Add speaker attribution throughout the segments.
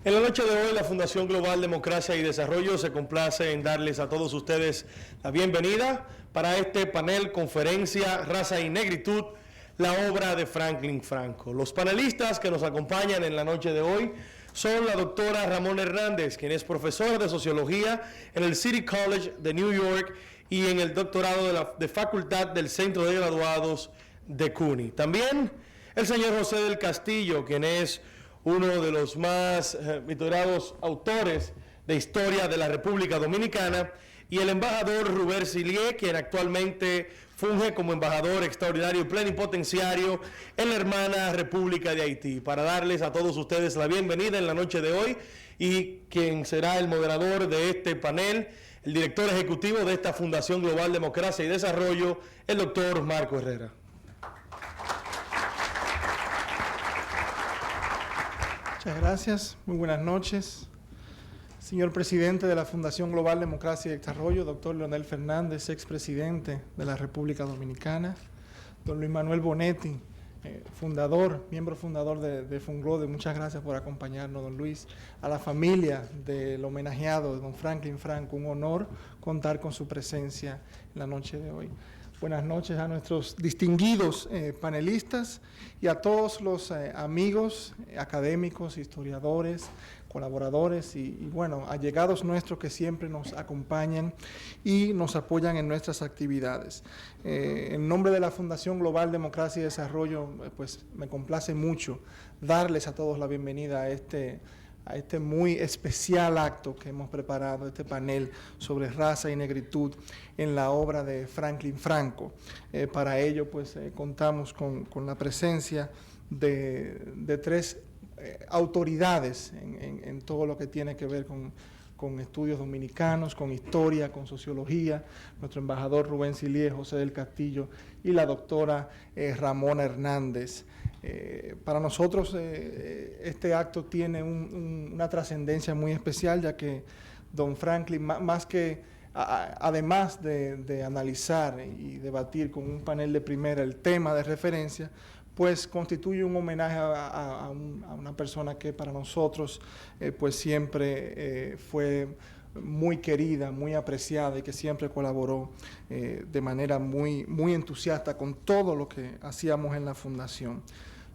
Speaker 1: En la noche de hoy, la Fundación Global Democracia y Desarrollo se complace en darles a todos ustedes la bienvenida para este panel conferencia Raza y Negritud, la obra de Franklin Franco. Los panelistas que nos acompañan en la noche de hoy son la doctora Ramona Hernández, quien es profesora de Sociología en el City College de New York y en el doctorado de Facultad del Centro de Graduados de CUNY. También el señor José del Castillo, quien es uno de los más vitoreados autores de historia de la República Dominicana, y el embajador Rubén Silié, quien actualmente funge como embajador extraordinario y plenipotenciario en la hermana República de Haití, para darles a todos ustedes la bienvenida en la noche de hoy, y quien será el moderador de este panel, el director ejecutivo de esta Fundación Global Democracia y Desarrollo, el doctor Marco Herrera.
Speaker 2: Muchas gracias, muy buenas noches. Señor presidente de la Fundación Global Democracia y Desarrollo, doctor Leonel Fernández, expresidente de la República Dominicana, don Luis Manuel Bonetti, miembro fundador de FUNGLODE, muchas gracias por acompañarnos, don Luis. A la familia del homenajeado, don Franklin Franco, un honor contar con su presencia en la noche de hoy. Buenas noches a nuestros distinguidos panelistas y a todos los amigos, académicos, historiadores, colaboradores y bueno, allegados nuestros que siempre nos acompañan y nos apoyan en nuestras actividades. En nombre de la Fundación Global Democracia y Desarrollo, pues me complace mucho darles a todos la bienvenida a este muy especial acto que hemos preparado, este panel sobre raza y negritud en la obra de Franklin Franco. Para ello, pues, contamos con la presencia de tres autoridades en todo lo que tiene que ver con estudios dominicanos, con historia, con sociología, nuestro embajador Rubén Silié, José del Castillo y la doctora Ramona Hernández. Para nosotros este acto tiene una trascendencia muy especial, ya que don Franklin, más que, además de analizar y debatir con un panel de primera el tema de referencia, pues constituye un homenaje a una persona que para nosotros pues siempre fue muy querida, muy apreciada y que siempre colaboró de manera muy entusiasta con todo lo que hacíamos en la Fundación.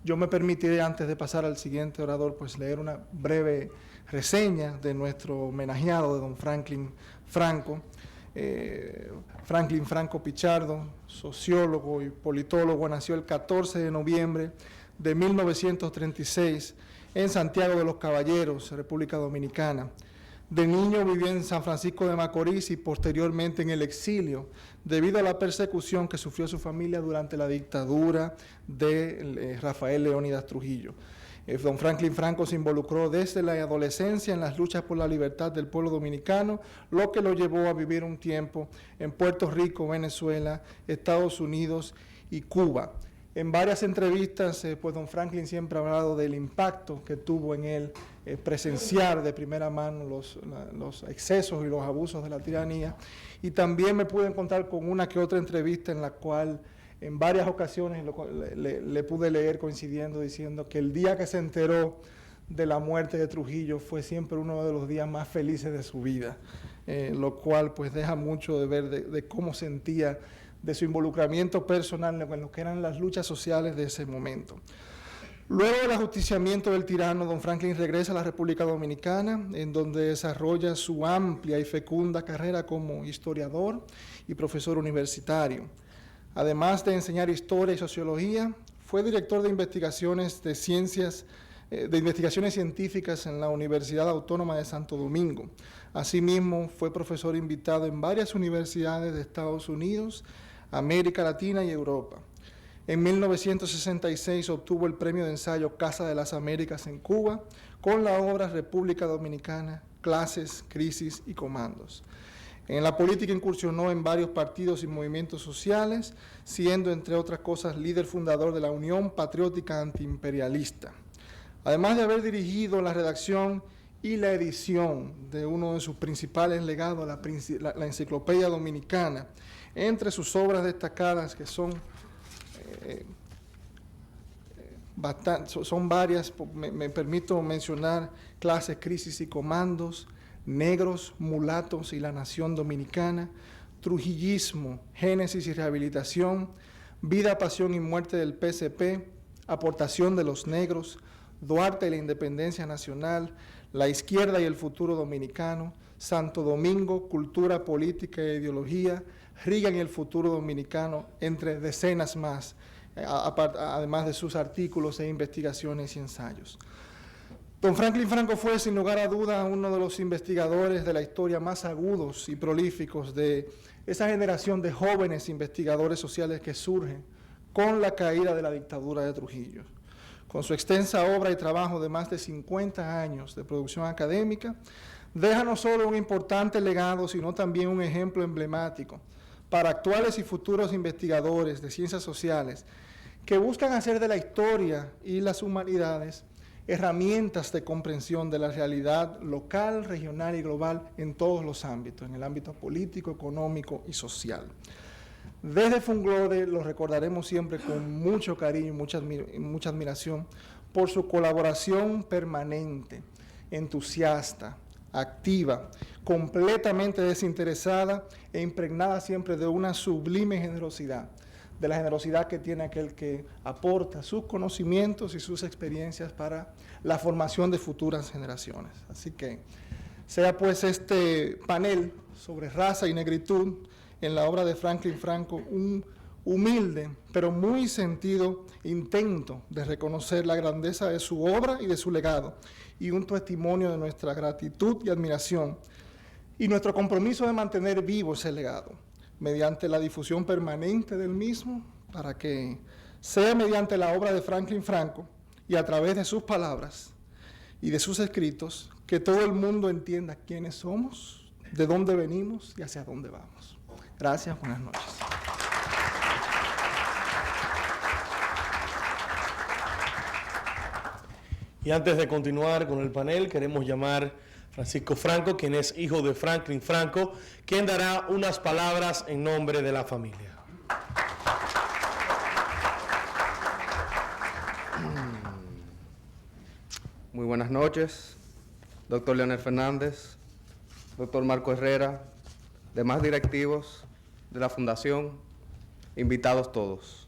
Speaker 2: Yo me permitiré, antes de pasar al siguiente orador, pues leer una breve reseña de nuestro homenajeado, de don Franklin Franco. Franklin Franco Pichardo, sociólogo y politólogo, nació el 14 de noviembre de 1936 en Santiago de los Caballeros, República Dominicana. De niño vivió en San Francisco de Macorís y posteriormente en el exilio, debido a la persecución que sufrió su familia durante la dictadura de Rafael Leónidas Trujillo. Don Franklin Franco se involucró desde la adolescencia en las luchas por la libertad del pueblo dominicano, lo que lo llevó a vivir un tiempo en Puerto Rico, Venezuela, Estados Unidos y Cuba. En varias entrevistas, pues don Franklin siempre ha hablado del impacto que tuvo en él presenciar de primera mano los excesos y los abusos de la tiranía, y también me pude encontrar con una que otra entrevista en la cual en varias ocasiones le pude leer coincidiendo, diciendo que el día que se enteró de la muerte de Trujillo fue siempre uno de los días más felices de su vida, lo cual pues deja mucho de ver de cómo sentía, de su involucramiento personal en lo que eran las luchas sociales de ese momento. Luego del ajusticiamiento del tirano, don Franklin regresa a la República Dominicana, en donde desarrolla su amplia y fecunda carrera como historiador y profesor universitario. Además de enseñar historia y sociología, fue director de investigaciones científicas en la Universidad Autónoma de Santo Domingo. Asimismo, fue profesor invitado en varias universidades de Estados Unidos, América Latina y Europa. En 1966 obtuvo el premio de ensayo Casa de las Américas en Cuba con la obra República Dominicana, Clases, Crisis y Comandos. En la política incursionó en varios partidos y movimientos sociales, siendo, entre otras cosas, líder fundador de la Unión Patriótica Antiimperialista. Además de haber dirigido la redacción y la edición de uno de sus principales legados, la Enciclopedia Dominicana, entre sus obras destacadas que son son varias, me permito mencionar Clases, Crisis y Comandos, Negros, Mulatos y la Nación Dominicana, Trujillismo, Génesis y Rehabilitación, Vida, Pasión y Muerte del PSP, Aportación de los Negros, Duarte y la Independencia Nacional, La Izquierda y el Futuro Dominicano, Santo Domingo, Cultura, Política e Ideología, Reagan y el Futuro Dominicano, entre decenas más, además de sus artículos e investigaciones y ensayos. Don Franklin Franco fue, sin lugar a duda, uno de los investigadores de la historia más agudos y prolíficos de esa generación de jóvenes investigadores sociales que surgen con la caída de la dictadura de Trujillo. Con su extensa obra y trabajo de más de 50 años de producción académica, deja no solo un importante legado, sino también un ejemplo emblemático para actuales y futuros investigadores de ciencias sociales que buscan hacer de la historia y las humanidades herramientas de comprensión de la realidad local, regional y global en todos los ámbitos, en el ámbito político, económico y social. Desde Funglode lo recordaremos siempre con mucho cariño y mucha admiración por su colaboración permanente, entusiasta, activa, completamente desinteresada e impregnada siempre de una sublime generosidad, de la generosidad que tiene aquel que aporta sus conocimientos y sus experiencias para la formación de futuras generaciones. Así que sea pues este panel sobre raza y negritud en la obra de Franklin Franco un humilde, pero muy sentido intento de reconocer la grandeza de su obra y de su legado, y un testimonio de nuestra gratitud y admiración, y nuestro compromiso de mantener vivo ese legado, mediante la difusión permanente del mismo, para que sea mediante la obra de Franklin Franco y a través de sus palabras y de sus escritos, que todo el mundo entienda quiénes somos, de dónde venimos y hacia dónde vamos. Gracias, buenas noches.
Speaker 1: Y antes de continuar con el panel, queremos llamar a Francisco Franco, quien es hijo de Franklin Franco, quien dará unas palabras en nombre de la familia.
Speaker 3: Muy buenas noches, doctor Leonel Fernández, doctor Marco Herrera, demás directivos de la Fundación, invitados todos.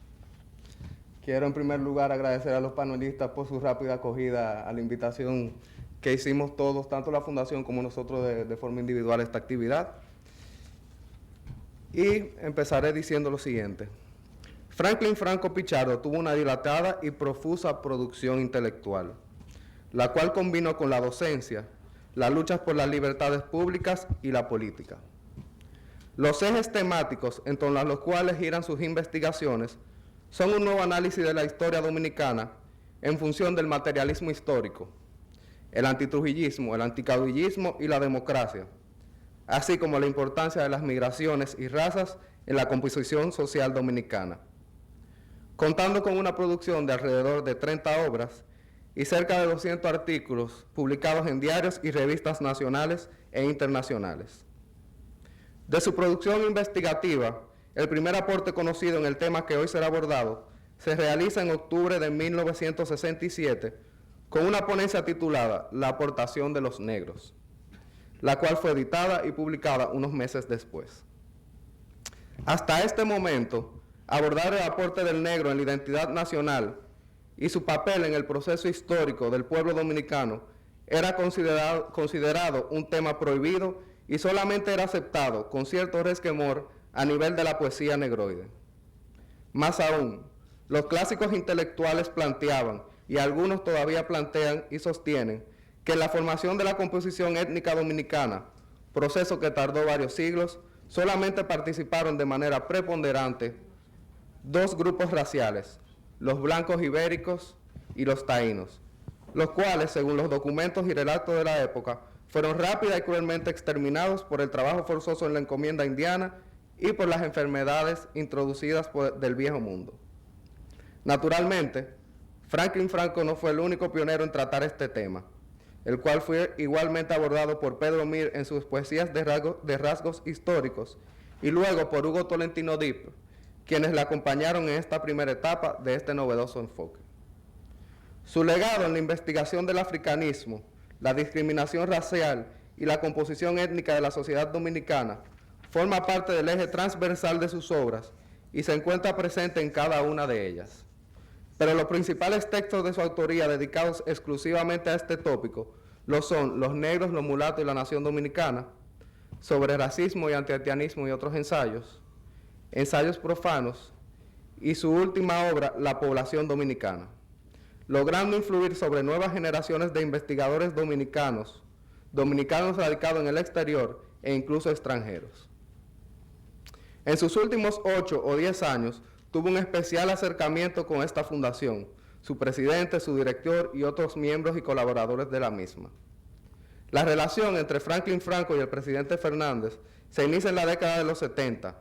Speaker 3: Quiero en primer lugar agradecer a los panelistas por su rápida acogida a la invitación que hicimos todos, tanto la Fundación como nosotros de forma individual, a esta actividad. Y empezaré diciendo lo siguiente. Franklin Franco Pichardo tuvo una dilatada y profusa producción intelectual, la cual combinó con la docencia, las luchas por las libertades públicas y la política. Los ejes temáticos en torno a los cuales giran sus investigaciones son un nuevo análisis de la historia dominicana en función del materialismo histórico, el antitrujillismo, el anticaudillismo y la democracia, así como la importancia de las migraciones y razas en la composición social dominicana. Contando con una producción de alrededor de 30 obras y cerca de 200 artículos publicados en diarios y revistas nacionales e internacionales. De su producción investigativa, el primer aporte conocido en el tema que hoy será abordado se realiza en octubre de 1967 con una ponencia titulada La aportación de los negros, la cual fue editada y publicada unos meses después. Hasta este momento, abordar el aporte del negro en la identidad nacional y su papel en el proceso histórico del pueblo dominicano era considerado un tema prohibido y solamente era aceptado con cierto resquemor a nivel de la poesía negroide. Más aún, los clásicos intelectuales planteaban, y algunos todavía plantean y sostienen, que en la formación de la composición étnica dominicana, proceso que tardó varios siglos, solamente participaron de manera preponderante dos grupos raciales, los blancos ibéricos y los taínos, los cuales, según los documentos y relatos de la época, fueron rápida y cruelmente exterminados por el trabajo forzoso en la encomienda indiana y por las enfermedades introducidas del Viejo Mundo. Naturalmente, Franklin Franco no fue el único pionero en tratar este tema, el cual fue igualmente abordado por Pedro Mir en sus poesías de rasgos históricos y luego por Hugo Tolentino Dipp, quienes le acompañaron en esta primera etapa de este novedoso enfoque. Su legado en la investigación del africanismo, la discriminación racial y la composición étnica de la sociedad dominicana forma parte del eje transversal de sus obras y se encuentra presente en cada una de ellas. Pero los principales textos de su autoría dedicados exclusivamente a este tópico lo son Los negros, los mulatos y la nación dominicana, sobre racismo y antihaitianismo y otros ensayos, ensayos profanos, y su última obra, La población dominicana, logrando influir sobre nuevas generaciones de investigadores dominicanos radicados en el exterior e incluso extranjeros. En sus últimos 8 o 10 años, tuvo un especial acercamiento con esta fundación, su presidente, su director y otros miembros y colaboradores de la misma. La relación entre Franklin Franco y el presidente Fernández se inicia en la década de los 70,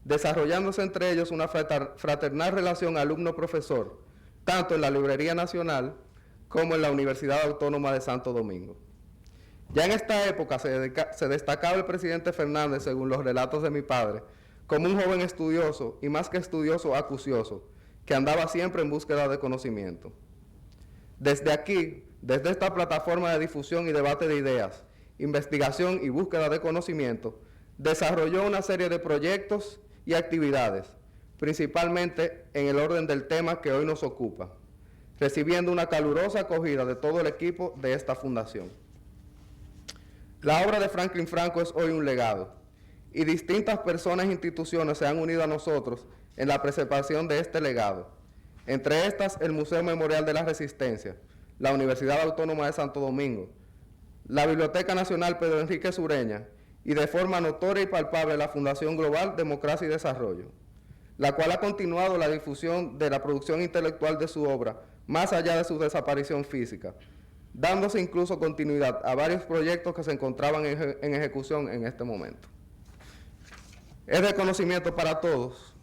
Speaker 3: desarrollándose entre ellos una fraternal relación alumno-profesor, tanto en la Librería Nacional como en la Universidad Autónoma de Santo Domingo. Ya en esta época se destacaba el presidente Fernández, según los relatos de mi padre, como un joven estudioso y más que estudioso, acucioso, que andaba siempre en búsqueda de conocimiento. Desde aquí, desde esta plataforma de difusión y debate de ideas, investigación y búsqueda de conocimiento, desarrolló una serie de proyectos y actividades, principalmente en el orden del tema que hoy nos ocupa, recibiendo una calurosa acogida de todo el equipo de esta fundación. La obra de Franklin Franco es hoy un legado, y distintas personas e instituciones se han unido a nosotros en la preservación de este legado, entre estas el Museo Memorial de la Resistencia, la Universidad Autónoma de Santo Domingo, la Biblioteca Nacional Pedro Enrique Sureña y de forma notoria y palpable la Fundación Global Democracia y Desarrollo, la cual ha continuado la difusión de la producción intelectual de su obra más allá de su desaparición física, dándose incluso continuidad a varios proyectos que se encontraban en ejecución en este momento. Es de conocimiento para todos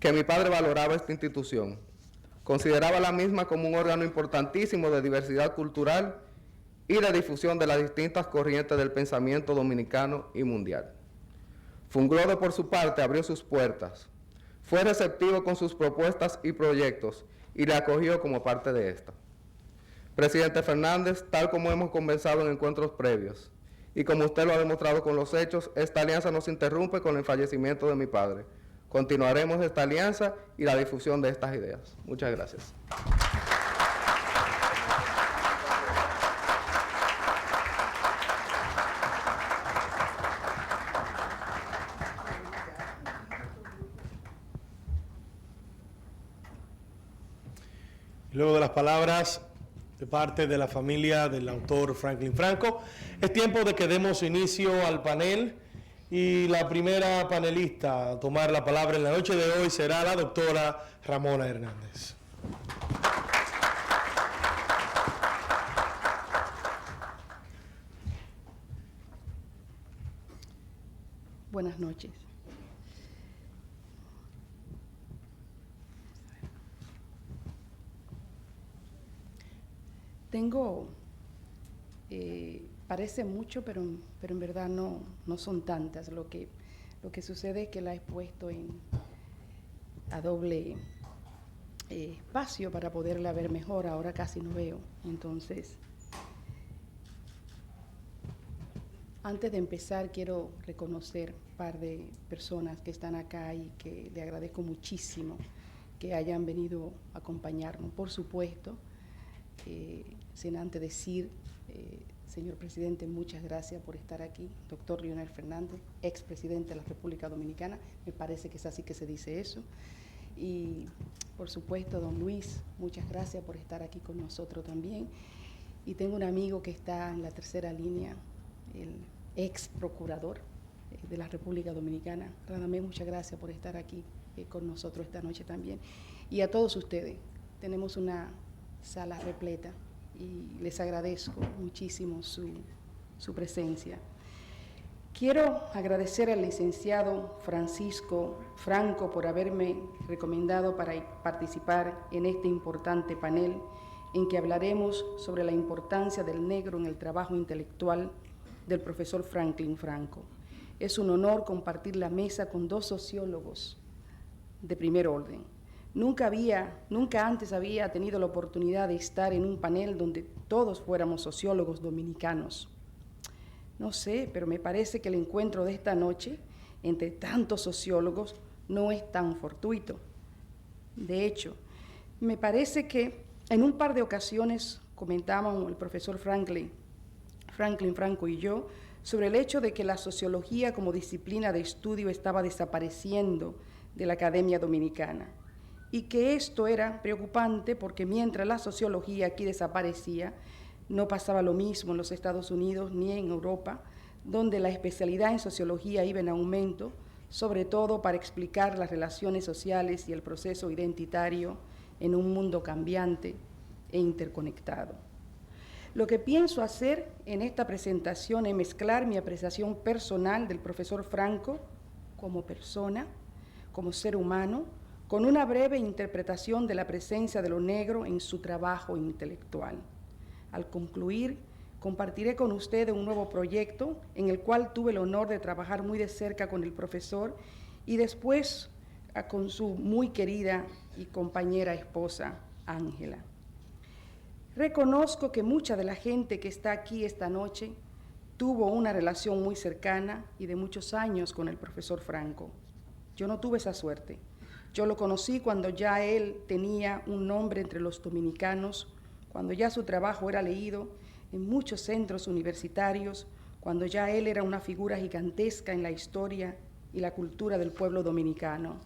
Speaker 3: que mi padre valoraba esta institución, consideraba la misma como un órgano importantísimo de diversidad cultural y de difusión de las distintas corrientes del pensamiento dominicano y mundial. Funglode, por su parte, abrió sus puertas, fue receptivo con sus propuestas y proyectos y le acogió como parte de esta. Presidente Fernández, tal como hemos conversado en encuentros previos, y como usted lo ha demostrado con los hechos, esta alianza no se interrumpe con el fallecimiento de mi padre. Continuaremos esta alianza y la difusión de estas ideas. Muchas gracias.
Speaker 1: Luego de las palabras de parte de la familia del autor Franklin Franco, es tiempo de que demos inicio al panel y la primera panelista a tomar la palabra en la noche de hoy será la doctora Ramona Hernández.
Speaker 4: Buenas noches. Parece mucho, pero en verdad no son tantas. Lo que sucede es que la he puesto a doble espacio para poderla ver mejor. Ahora casi no veo. Entonces, antes de empezar, quiero reconocer un par de personas que están acá y que le agradezco muchísimo que hayan venido a acompañarnos. Por supuesto, sin antes decir, señor presidente, muchas gracias por estar aquí. Doctor Leonel Fernández, expresidente de la República Dominicana, me parece que es así que se dice eso. Y, por supuesto, don Luis, muchas gracias por estar aquí con nosotros también. Y tengo un amigo que está en la tercera línea, el ex procurador de la República Dominicana. Radamés, muchas gracias por estar aquí con nosotros esta noche también. Y a todos ustedes, tenemos una sala repleta y les agradezco muchísimo su presencia. Quiero agradecer al licenciado Francisco Franco por haberme recomendado para participar en este importante panel en que hablaremos sobre la importancia del negro en el trabajo intelectual del profesor Franklin Franco. Es un honor compartir la mesa con dos sociólogos de primer orden, Nunca antes había tenido la oportunidad de estar en un panel donde todos fuéramos sociólogos dominicanos. No sé, pero me parece que el encuentro de esta noche entre tantos sociólogos no es tan fortuito. De hecho, me parece que en un par de ocasiones comentábamos el profesor Franklin Franco y yo sobre el hecho de que la sociología como disciplina de estudio estaba desapareciendo de la Academia Dominicana y que esto era preocupante porque mientras la sociología aquí desaparecía, no pasaba lo mismo en los Estados Unidos ni en Europa, donde la especialidad en sociología iba en aumento, sobre todo para explicar las relaciones sociales y el proceso identitario en un mundo cambiante e interconectado. Lo que pienso hacer en esta presentación es mezclar mi apreciación personal del profesor Franco como persona, como ser humano, con una breve interpretación de la presencia de lo negro en su trabajo intelectual. Al concluir, compartiré con ustedes un nuevo proyecto en el cual tuve el honor de trabajar muy de cerca con el profesor y después con su muy querida y compañera esposa, Ángela. Reconozco que mucha de la gente que está aquí esta noche tuvo una relación muy cercana y de muchos años con el profesor Franco. Yo no tuve esa suerte. Yo lo conocí cuando ya él tenía un nombre entre los dominicanos, cuando ya su trabajo era leído en muchos centros universitarios, cuando ya él era una figura gigantesca en la historia y la cultura del pueblo dominicano.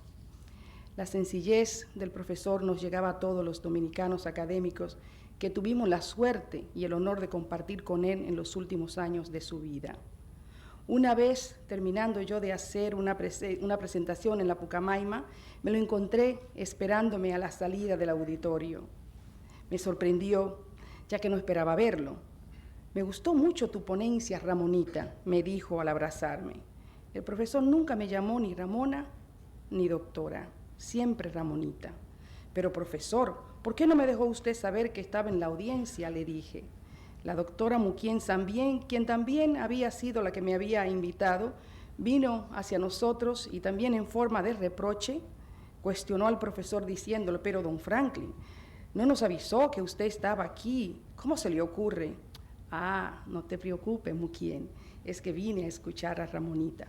Speaker 4: La sencillez del profesor nos llegaba a todos los dominicanos académicos que tuvimos la suerte y el honor de compartir con él en los últimos años de su vida. Una vez, terminando yo de hacer una presentación en la Pucamaima, me lo encontré esperándome a la salida del auditorio. Me sorprendió, ya que no esperaba verlo. Me gustó mucho tu ponencia, Ramonita, me dijo al abrazarme. El profesor nunca me llamó ni Ramona ni doctora, siempre Ramonita. Pero profesor, ¿por qué no me dejó usted saber que estaba en la audiencia?, le dije. La doctora Muquien también, quien también había sido la que me había invitado, vino hacia nosotros y también en forma de reproche cuestionó al profesor diciéndole: pero don Franklin, no nos avisó que usted estaba aquí, ¿cómo se le ocurre? Ah, no te preocupes, Muquien, es que vine a escuchar a Ramonita.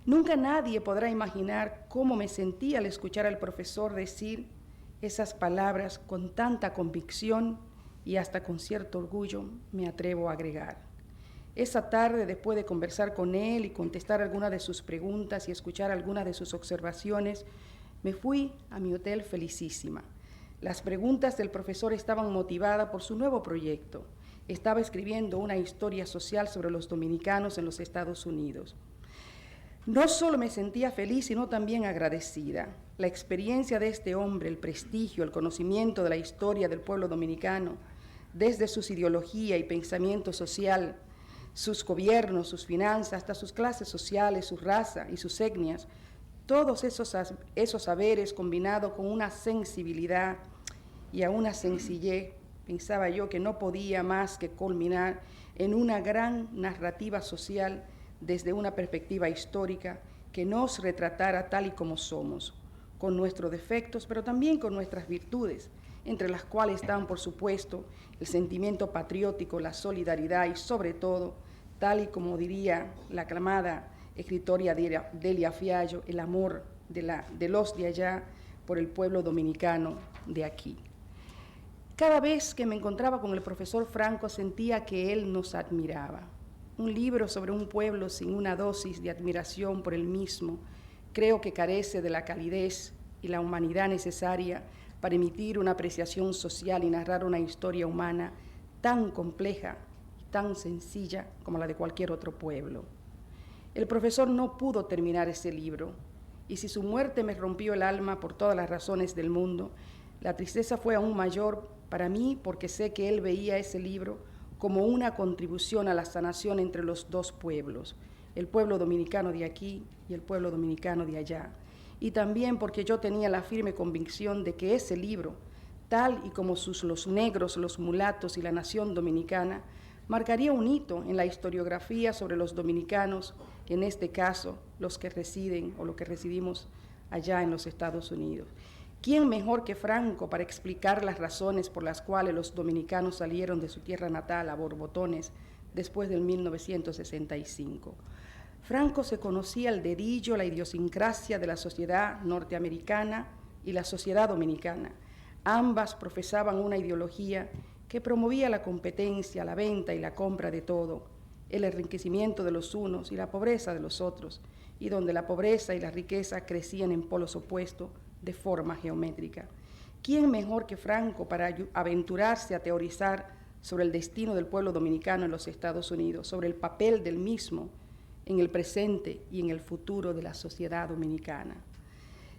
Speaker 4: Nunca nadie podrá imaginar cómo me sentí al escuchar al profesor decir esas palabras con tanta convicción y hasta con cierto orgullo, me atrevo a agregar. Esa tarde, después de conversar con él y contestar algunas de sus preguntas y escuchar algunas de sus observaciones, me fui a mi hotel felicísima. Las preguntas del profesor estaban motivadas por su nuevo proyecto. Estaba escribiendo una historia social sobre los dominicanos en los Estados Unidos. No solo me sentía feliz, sino también agradecida. La experiencia de este hombre, el prestigio, el conocimiento de la historia del pueblo dominicano, desde su ideología y pensamiento social, sus gobiernos, sus finanzas, hasta sus clases sociales, su raza y sus etnias, todos esos saberes combinados con una sensibilidad y a una sencillez, pensaba yo que no podía más que culminar en una gran narrativa social desde una perspectiva histórica que nos retratara tal y como somos, con nuestros defectos, pero también con nuestras virtudes, entre las cuales están, por supuesto, el sentimiento patriótico, la solidaridad y, sobre todo, tal y como diría la aclamada escritora Delia Fiallo, el amor de los de allá por el pueblo dominicano de aquí. Cada vez que me encontraba con el profesor Franco sentía que él nos admiraba. Un libro sobre un pueblo sin una dosis de admiración por el mismo creo que carece de la calidez y la humanidad necesaria para emitir una apreciación social y narrar una historia humana tan compleja y tan sencilla como la de cualquier otro pueblo. El profesor no pudo terminar ese libro, y si su muerte me rompió el alma por todas las razones del mundo, la tristeza fue aún mayor para mí porque sé que él veía ese libro como una contribución a la sanación entre los dos pueblos, el pueblo dominicano de aquí y el pueblo dominicano de allá. Y también porque yo tenía la firme convicción de que ese libro, tal y como los negros, los mulatos y la nación dominicana, marcaría un hito en la historiografía sobre los dominicanos, en este caso los que residen o los que residimos allá en los Estados Unidos. ¿Quién mejor que Franco para explicar las razones por las cuales los dominicanos salieron de su tierra natal a borbotones después del 1965? Franco se conocía al dedillo la idiosincrasia de la sociedad norteamericana y la sociedad dominicana. Ambas profesaban una ideología que promovía la competencia, la venta y la compra de todo, el enriquecimiento de los unos y la pobreza de los otros, y donde la pobreza y la riqueza crecían en polos opuestos de forma geométrica. ¿Quién mejor que Franco para aventurarse a teorizar sobre el destino del pueblo dominicano en los Estados Unidos, sobre el papel del mismo en el presente y en el futuro de la sociedad dominicana?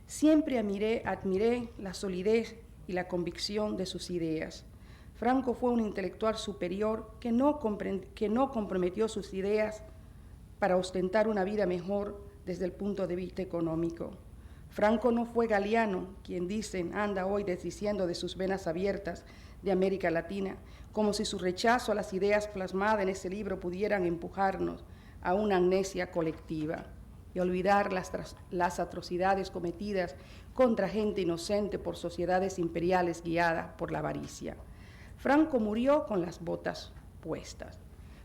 Speaker 4: Siempre admiré la solidez y la convicción de sus ideas. Franco fue un intelectual superior que no comprometió sus ideas para ostentar una vida mejor desde el punto de vista económico. Franco no fue Galeano, quien dicen anda hoy desdiciendo de sus venas abiertas de América Latina, como si su rechazo a las ideas plasmadas en ese libro pudieran empujarnos a una amnesia colectiva y olvidar las atrocidades cometidas contra gente inocente por sociedades imperiales guiadas por la avaricia. Franco murió con las botas puestas,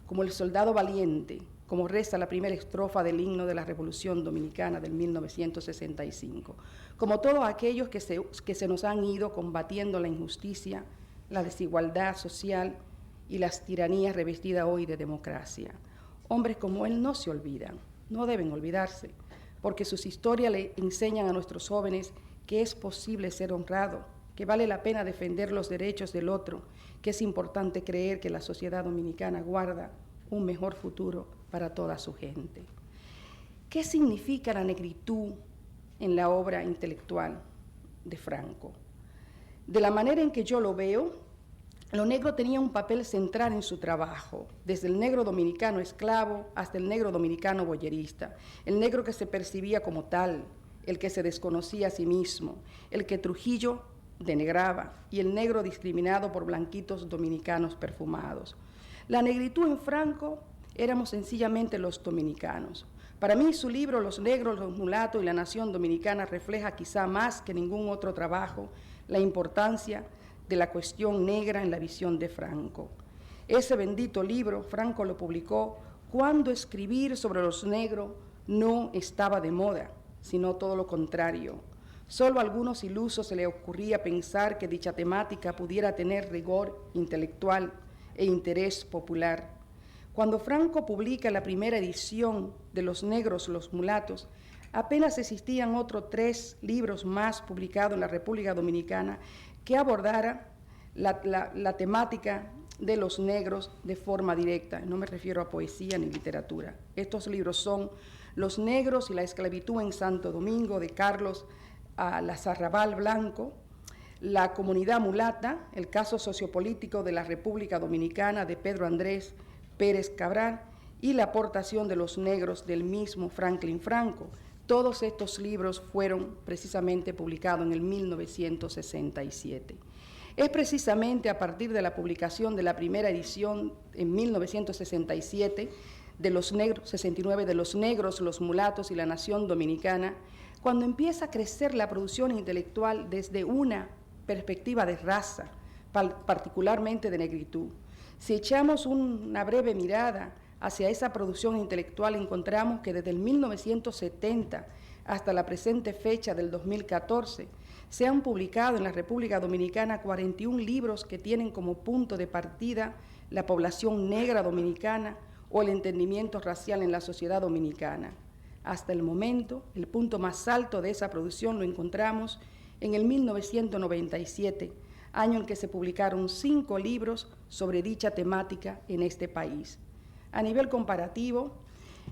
Speaker 4: como el soldado valiente, como reza la primera estrofa del himno de la Revolución Dominicana del 1965, como todos aquellos que se nos han ido combatiendo la injusticia, la desigualdad social y las tiranías revestidas hoy de democracia. Hombres como él no se olvidan, no deben olvidarse, porque sus historias le enseñan a nuestros jóvenes que es posible ser honrado, que vale la pena defender los derechos del otro, que es importante creer que la sociedad dominicana guarda un mejor futuro para toda su gente. ¿Qué significa la negritud en la obra intelectual de Franco? De la manera en que yo lo veo, lo negro tenía un papel central en su trabajo, desde el negro dominicano esclavo hasta el negro dominicano boyerista, el negro que se percibía como tal, el que se desconocía a sí mismo, el que Trujillo denegraba, y el negro discriminado por blanquitos dominicanos perfumados. La negritud en Franco éramos sencillamente los dominicanos. Para mí su libro Los negros, los mulatos y la nación dominicana refleja quizá más que ningún otro trabajo la importancia de la cuestión negra en la visión de Franco. Ese bendito libro Franco lo publicó cuando escribir sobre los negros no estaba de moda, sino todo lo contrario. Solo a algunos ilusos se les ocurría pensar que dicha temática pudiera tener rigor intelectual e interés popular. Cuando Franco publica la primera edición de Los negros, los mulatos, apenas existían otros 3 libros más publicados en la República Dominicana que abordara la temática de los negros de forma directa. No me refiero a poesía ni literatura. Estos libros son Los negros y la esclavitud en Santo Domingo, de Carlos Lazarrabal Blanco, La comunidad mulata, el caso sociopolítico de la República Dominicana, de Pedro Andrés Pérez Cabral, y La aportación de los negros, del mismo Franklin Franco. Todos estos libros fueron precisamente publicados en el 1967. Es precisamente a partir de la publicación de la primera edición en 1967 de Los negros, 69, de Los negros, los mulatos y la nación dominicana, cuando empieza a crecer la producción intelectual desde una perspectiva de raza, particularmente de negritud. Si echamos una breve mirada hacia esa producción intelectual, encontramos que desde el 1970 hasta la presente fecha del 2014, se han publicado en la República Dominicana 41 libros que tienen como punto de partida la población negra dominicana o el entendimiento racial en la sociedad dominicana. Hasta el momento, el punto más alto de esa producción lo encontramos en el 1997, año en que se publicaron 5 libros sobre dicha temática en este país. A nivel comparativo,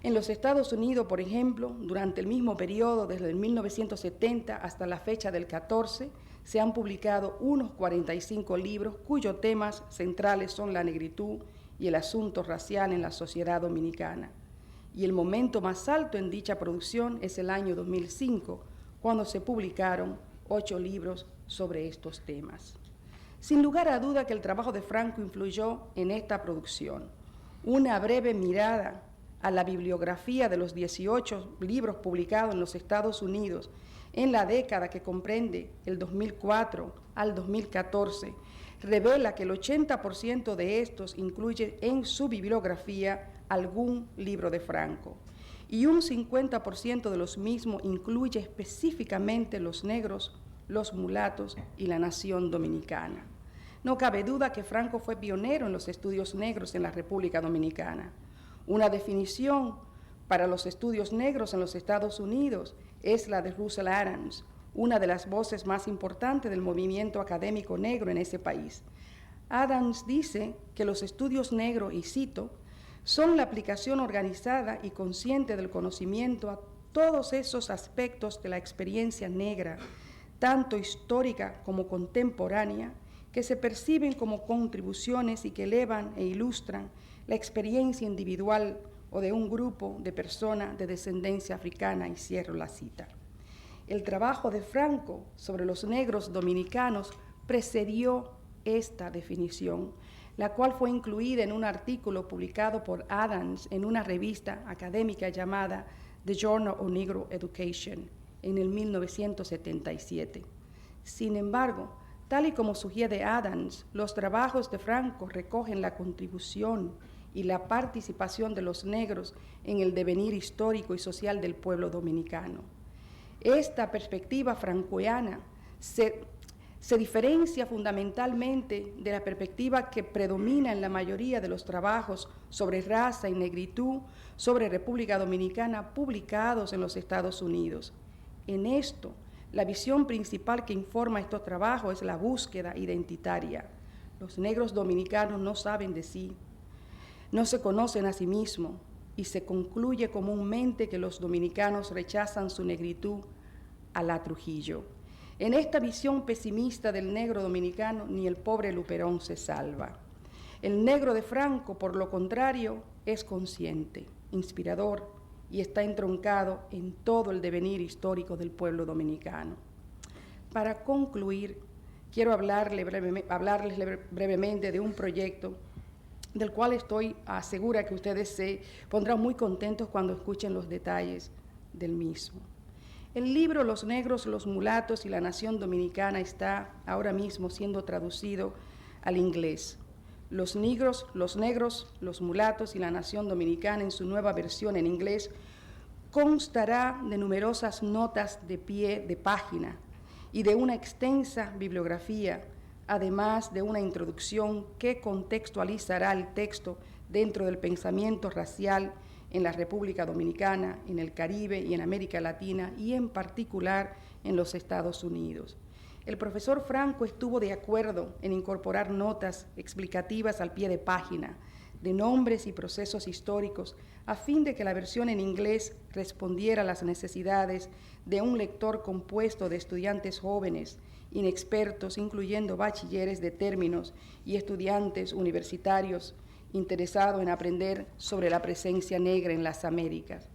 Speaker 4: en los Estados Unidos, por ejemplo, durante el mismo periodo, desde el 1970 hasta la fecha del 14, se han publicado unos 45 libros cuyos temas centrales son la negritud y el asunto racial en la sociedad dominicana. Y el momento más alto en dicha producción es el año 2005, cuando se publicaron 8 libros sobre estos temas. Sin lugar a duda que el trabajo de Franco influyó en esta producción. Una breve mirada a la bibliografía de los 18 libros publicados en los Estados Unidos en la década que comprende el 2004 al 2014, revela que el 80% de estos incluye en su bibliografía algún libro de Franco, y un 50% de los mismos incluye específicamente los negros, los mulatos y la nación dominicana. No cabe duda que Franco fue pionero en los estudios negros en la República Dominicana. Una definición para los estudios negros en los Estados Unidos es la de Russell Adams, una de las voces más importantes del movimiento académico negro en ese país. Adams dice que los estudios negros, y cito, son la aplicación organizada y consciente del conocimiento a todos esos aspectos de la experiencia negra, tanto histórica como contemporánea, que se perciben como contribuciones y que elevan e ilustran la experiencia individual o de un grupo de personas de descendencia africana, y cierro la cita. El trabajo de Franco sobre los negros dominicanos precedió esta definición, la cual fue incluida en un artículo publicado por Adams en una revista académica llamada The Journal of Negro Education en el 1977. Sin embargo, tal y como sugiere Adams, los trabajos de Franco recogen la contribución y la participación de los negros en el devenir histórico y social del pueblo dominicano. Esta perspectiva francoiana se diferencia fundamentalmente de la perspectiva que predomina en la mayoría de los trabajos sobre raza y negritud sobre República Dominicana publicados en los Estados Unidos. En esto, la visión principal que informa estos trabajos es la búsqueda identitaria. Los negros dominicanos no saben de sí, no se conocen a sí mismos, y se concluye comúnmente que los dominicanos rechazan su negritud a la Trujillo. En esta visión pesimista del negro dominicano, ni el pobre Luperón se salva. El negro de Franco, por lo contrario, es consciente, inspirador, y está entroncado en todo el devenir histórico del pueblo dominicano. Para concluir, quiero hablarles brevemente de un proyecto del cual estoy segura que ustedes se pondrán muy contentos cuando escuchen los detalles del mismo. El libro Los negros, los mulatos y la nación dominicana está ahora mismo siendo traducido al inglés. Los negros, los mulatos y la nación dominicana, en su nueva versión en inglés, constará de numerosas notas de pie de página y de una extensa bibliografía, además de una introducción que contextualizará el texto dentro del pensamiento racial en la República Dominicana, en el Caribe y en América Latina, y en particular en los Estados Unidos. El profesor Franco estuvo de acuerdo en incorporar notas explicativas al pie de página de nombres y procesos históricos, a fin de que la versión en inglés respondiera a las necesidades de un lector compuesto de estudiantes jóvenes, inexpertos, incluyendo bachilleres de términos y estudiantes universitarios interesados en aprender sobre la presencia negra en las Américas.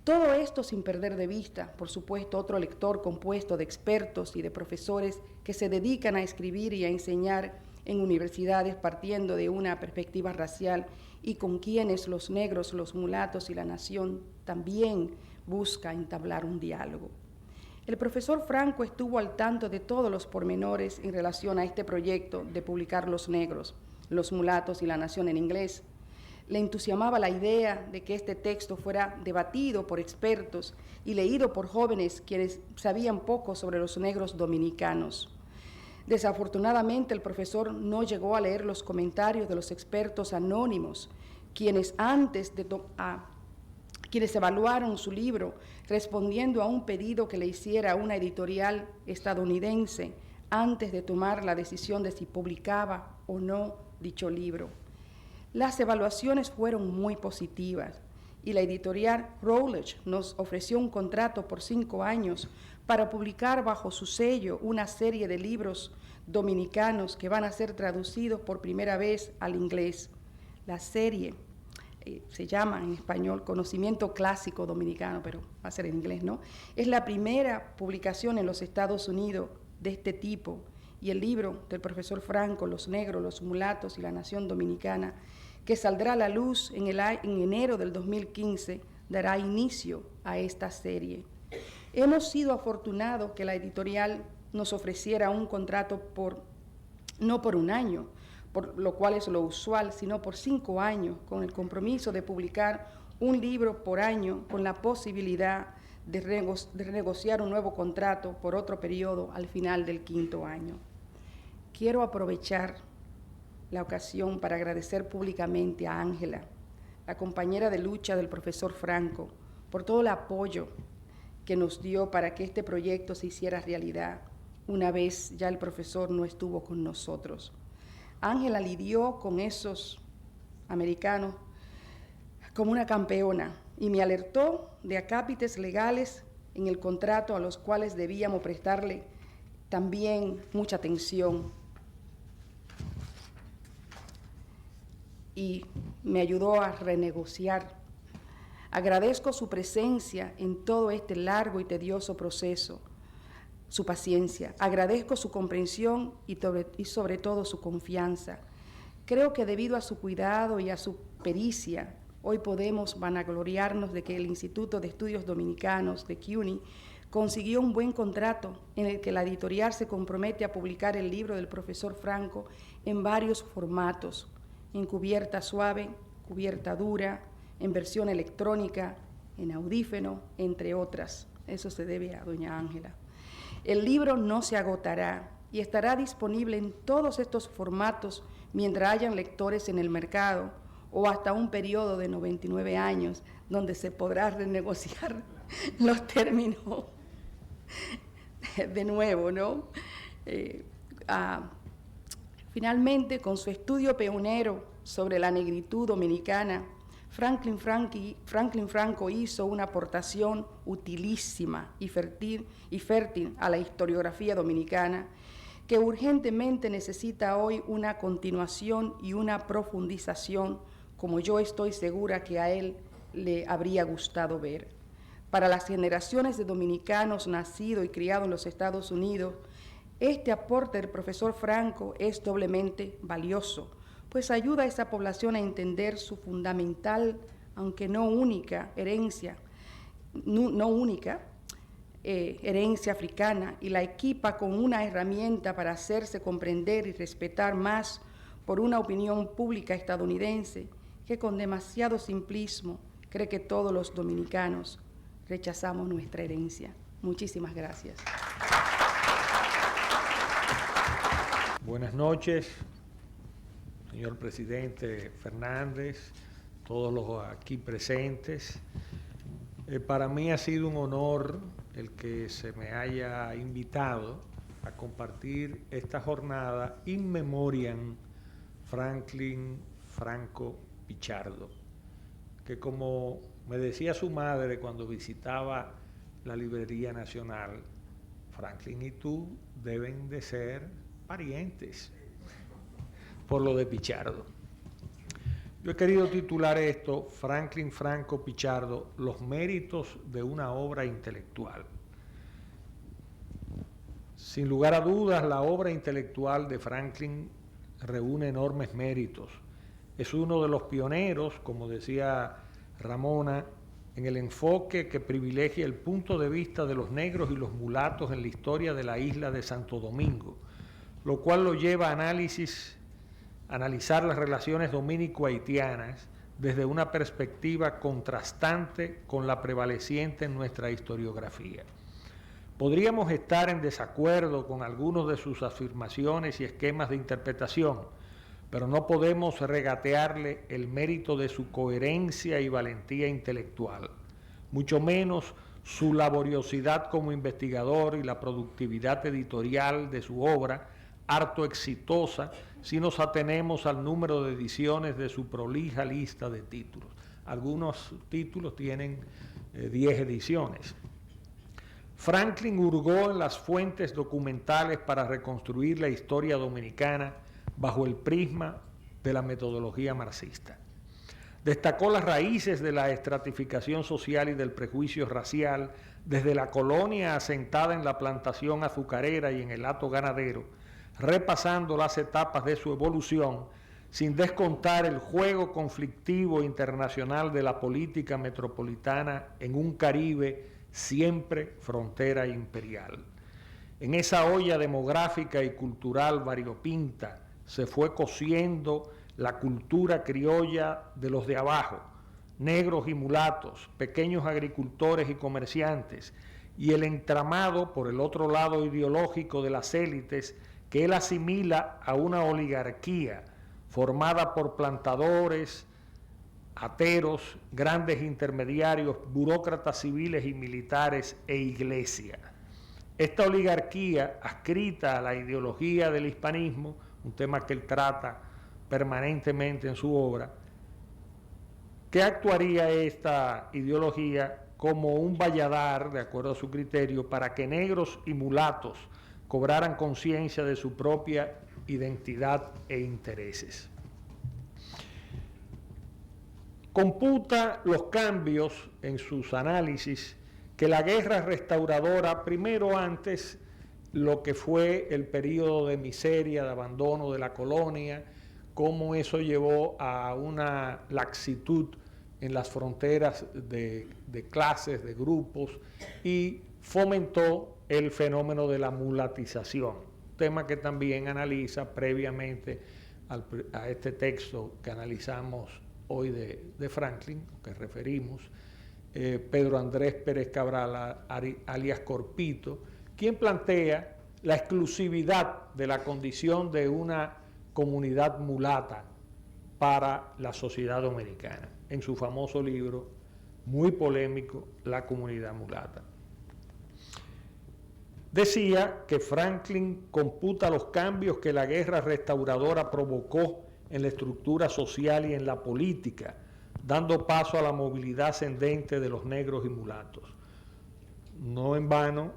Speaker 4: Todo esto sin perder de vista, por supuesto, otro lector compuesto de expertos y de profesores que se dedican a escribir y a enseñar en universidades partiendo de una perspectiva racial y con quienes los negros, los mulatos y la nación también busca entablar un diálogo. El profesor Franco estuvo al tanto de todos los pormenores en relación a este proyecto de publicar Los negros, los mulatos y la nación en inglés. Le entusiasmaba la idea de que este texto fuera debatido por expertos y leído por jóvenes quienes sabían poco sobre los negros dominicanos. Desafortunadamente, el profesor no llegó a leer los comentarios de los expertos anónimos, quienes evaluaron su libro respondiendo a un pedido que le hiciera una editorial estadounidense antes de tomar la decisión de si publicaba o no dicho libro. Las evaluaciones fueron muy positivas y la editorial Routledge nos ofreció un contrato por 5 años para publicar bajo su sello una serie de libros dominicanos que van a ser traducidos por primera vez al inglés. La serie se llama en español Conocimiento Clásico Dominicano, pero va a ser en inglés, ¿no? Es la primera publicación en los Estados Unidos de este tipo, y el libro del profesor Franco, Los negros, los mulatos y la nación dominicana, que saldrá a la luz en enero del 2015, dará inicio a esta serie. Hemos sido afortunados que la editorial nos ofreciera un contrato no por un año, por lo cual es lo usual, sino por 5 años, con el compromiso de publicar un libro por año, con la posibilidad de renegociar un nuevo contrato por otro periodo al final del 5º año. Quiero aprovechar la ocasión para agradecer públicamente a Ángela, la compañera de lucha del profesor Franco, por todo el apoyo que nos dio para que este proyecto se hiciera realidad, una vez ya el profesor no estuvo con nosotros. Ángela lidió con esos americanos como una campeona y me alertó de acápites legales en el contrato a los cuales debíamos prestarle también mucha atención. Y me ayudó a renegociar. Agradezco su presencia en todo este largo y tedioso proceso, su paciencia. Agradezco su comprensión y sobre todo su confianza. Creo que debido a su cuidado y a su pericia, hoy podemos vanagloriarnos de que el Instituto de Estudios Dominicanos de CUNY consiguió un buen contrato en el que la editorial se compromete a publicar el libro del profesor Franco en varios formatos, en cubierta suave, cubierta dura, en versión electrónica, en audífono, entre otras. Eso se debe a doña Ángela. El libro no se agotará y estará disponible en todos estos formatos mientras hayan lectores en el mercado o hasta un periodo de 99 años donde se podrá renegociar los términos de nuevo, ¿no? Finalmente, con su estudio pionero sobre la negritud dominicana, Franklin Franco hizo una aportación utilísima y fértil a la historiografía dominicana que urgentemente necesita hoy una continuación y una profundización, como yo estoy segura que a él le habría gustado ver. Para las generaciones de dominicanos nacidos y criados en los Estados Unidos, este aporte del profesor Franco es doblemente valioso, pues ayuda a esa población a entender su fundamental, aunque no única, herencia africana y la equipa con una herramienta para hacerse comprender y respetar más por una opinión pública estadounidense que con demasiado simplismo cree que todos los dominicanos rechazamos nuestra herencia. Muchísimas gracias.
Speaker 5: Buenas noches, señor presidente Fernández, todos los aquí presentes. Para mí ha sido un honor el que se me haya invitado a compartir esta jornada in memoriam Franklin Franco Pichardo, que como me decía su madre cuando visitaba la Librería Nacional, Franklin y tú deben de ser parientes por lo de Pichardo. Yo he querido titular esto, Franklin Franco Pichardo, los méritos de una obra intelectual. Sin lugar a dudas, la obra intelectual de Franklin reúne enormes méritos. Es uno de los pioneros, como decía Ramona, en el enfoque que privilegia el punto de vista de los negros y los mulatos en la historia de la isla de Santo Domingo, lo cual lo lleva a analizar las relaciones dominico-haitianas desde una perspectiva contrastante con la prevaleciente en nuestra historiografía. Podríamos estar en desacuerdo con algunos de sus afirmaciones y esquemas de interpretación, pero no podemos regatearle el mérito de su coherencia y valentía intelectual, mucho menos su laboriosidad como investigador y la productividad editorial de su obra, harto exitosa si nos atenemos al número de ediciones de su prolija lista de títulos. Algunos títulos tienen 10 ediciones. Franklin hurgó en las fuentes documentales para reconstruir la historia dominicana bajo el prisma de la metodología marxista. Destacó las raíces de la estratificación social y del prejuicio racial desde la colonia asentada en la plantación azucarera y en el hato ganadero, repasando las etapas de su evolución, sin descontar el juego conflictivo internacional de la política metropolitana en un Caribe siempre frontera imperial. En esa olla demográfica y cultural variopinta se fue cociendo la cultura criolla de los de abajo, negros y mulatos, pequeños agricultores y comerciantes, y el entramado por el otro lado ideológico de las élites que él asimila a una oligarquía formada por plantadores, ateros, grandes intermediarios, burócratas civiles y militares e iglesia. Esta oligarquía, adscrita a la ideología del hispanismo, un tema que él trata permanentemente en su obra, ¿qué actuaría esta ideología como un valladar, de acuerdo a su criterio, para que negros y mulatos cobraran conciencia de su propia identidad e intereses? Computa los cambios en sus análisis que la guerra restauradora, primero antes lo que fue el periodo de miseria, de abandono de la colonia, cómo eso llevó a una laxitud en las fronteras de clases, de grupos, y fomentó el fenómeno de la mulatización, tema que también analiza previamente a este texto que analizamos hoy de Franklin, que referimos, Pedro Andrés Pérez Cabral, alias Corpito, quien plantea la exclusividad de la condición de una comunidad mulata para la sociedad dominicana, en su famoso libro, muy polémico, La comunidad mulata. Decía que Franklin computa los cambios que la guerra restauradora provocó en la estructura social y en la política, dando paso a la movilidad ascendente de los negros y mulatos. No en vano,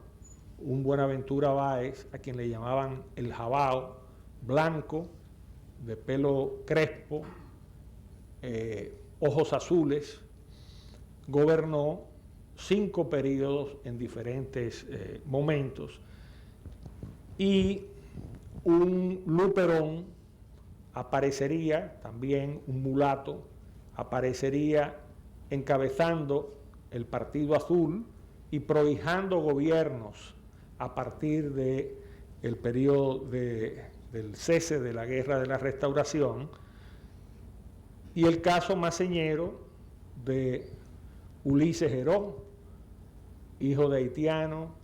Speaker 5: un Buenaventura Báez, a quien le llamaban el Jabao, blanco, de pelo crespo, ojos azules, gobernó 5 periodos en diferentes momentos, y un luperón aparecería, también un mulato, aparecería encabezando el Partido Azul y prohijando gobiernos a partir del periodo del cese de la Guerra de la Restauración, y el caso más señero de Ulises Heró, hijo de haitiano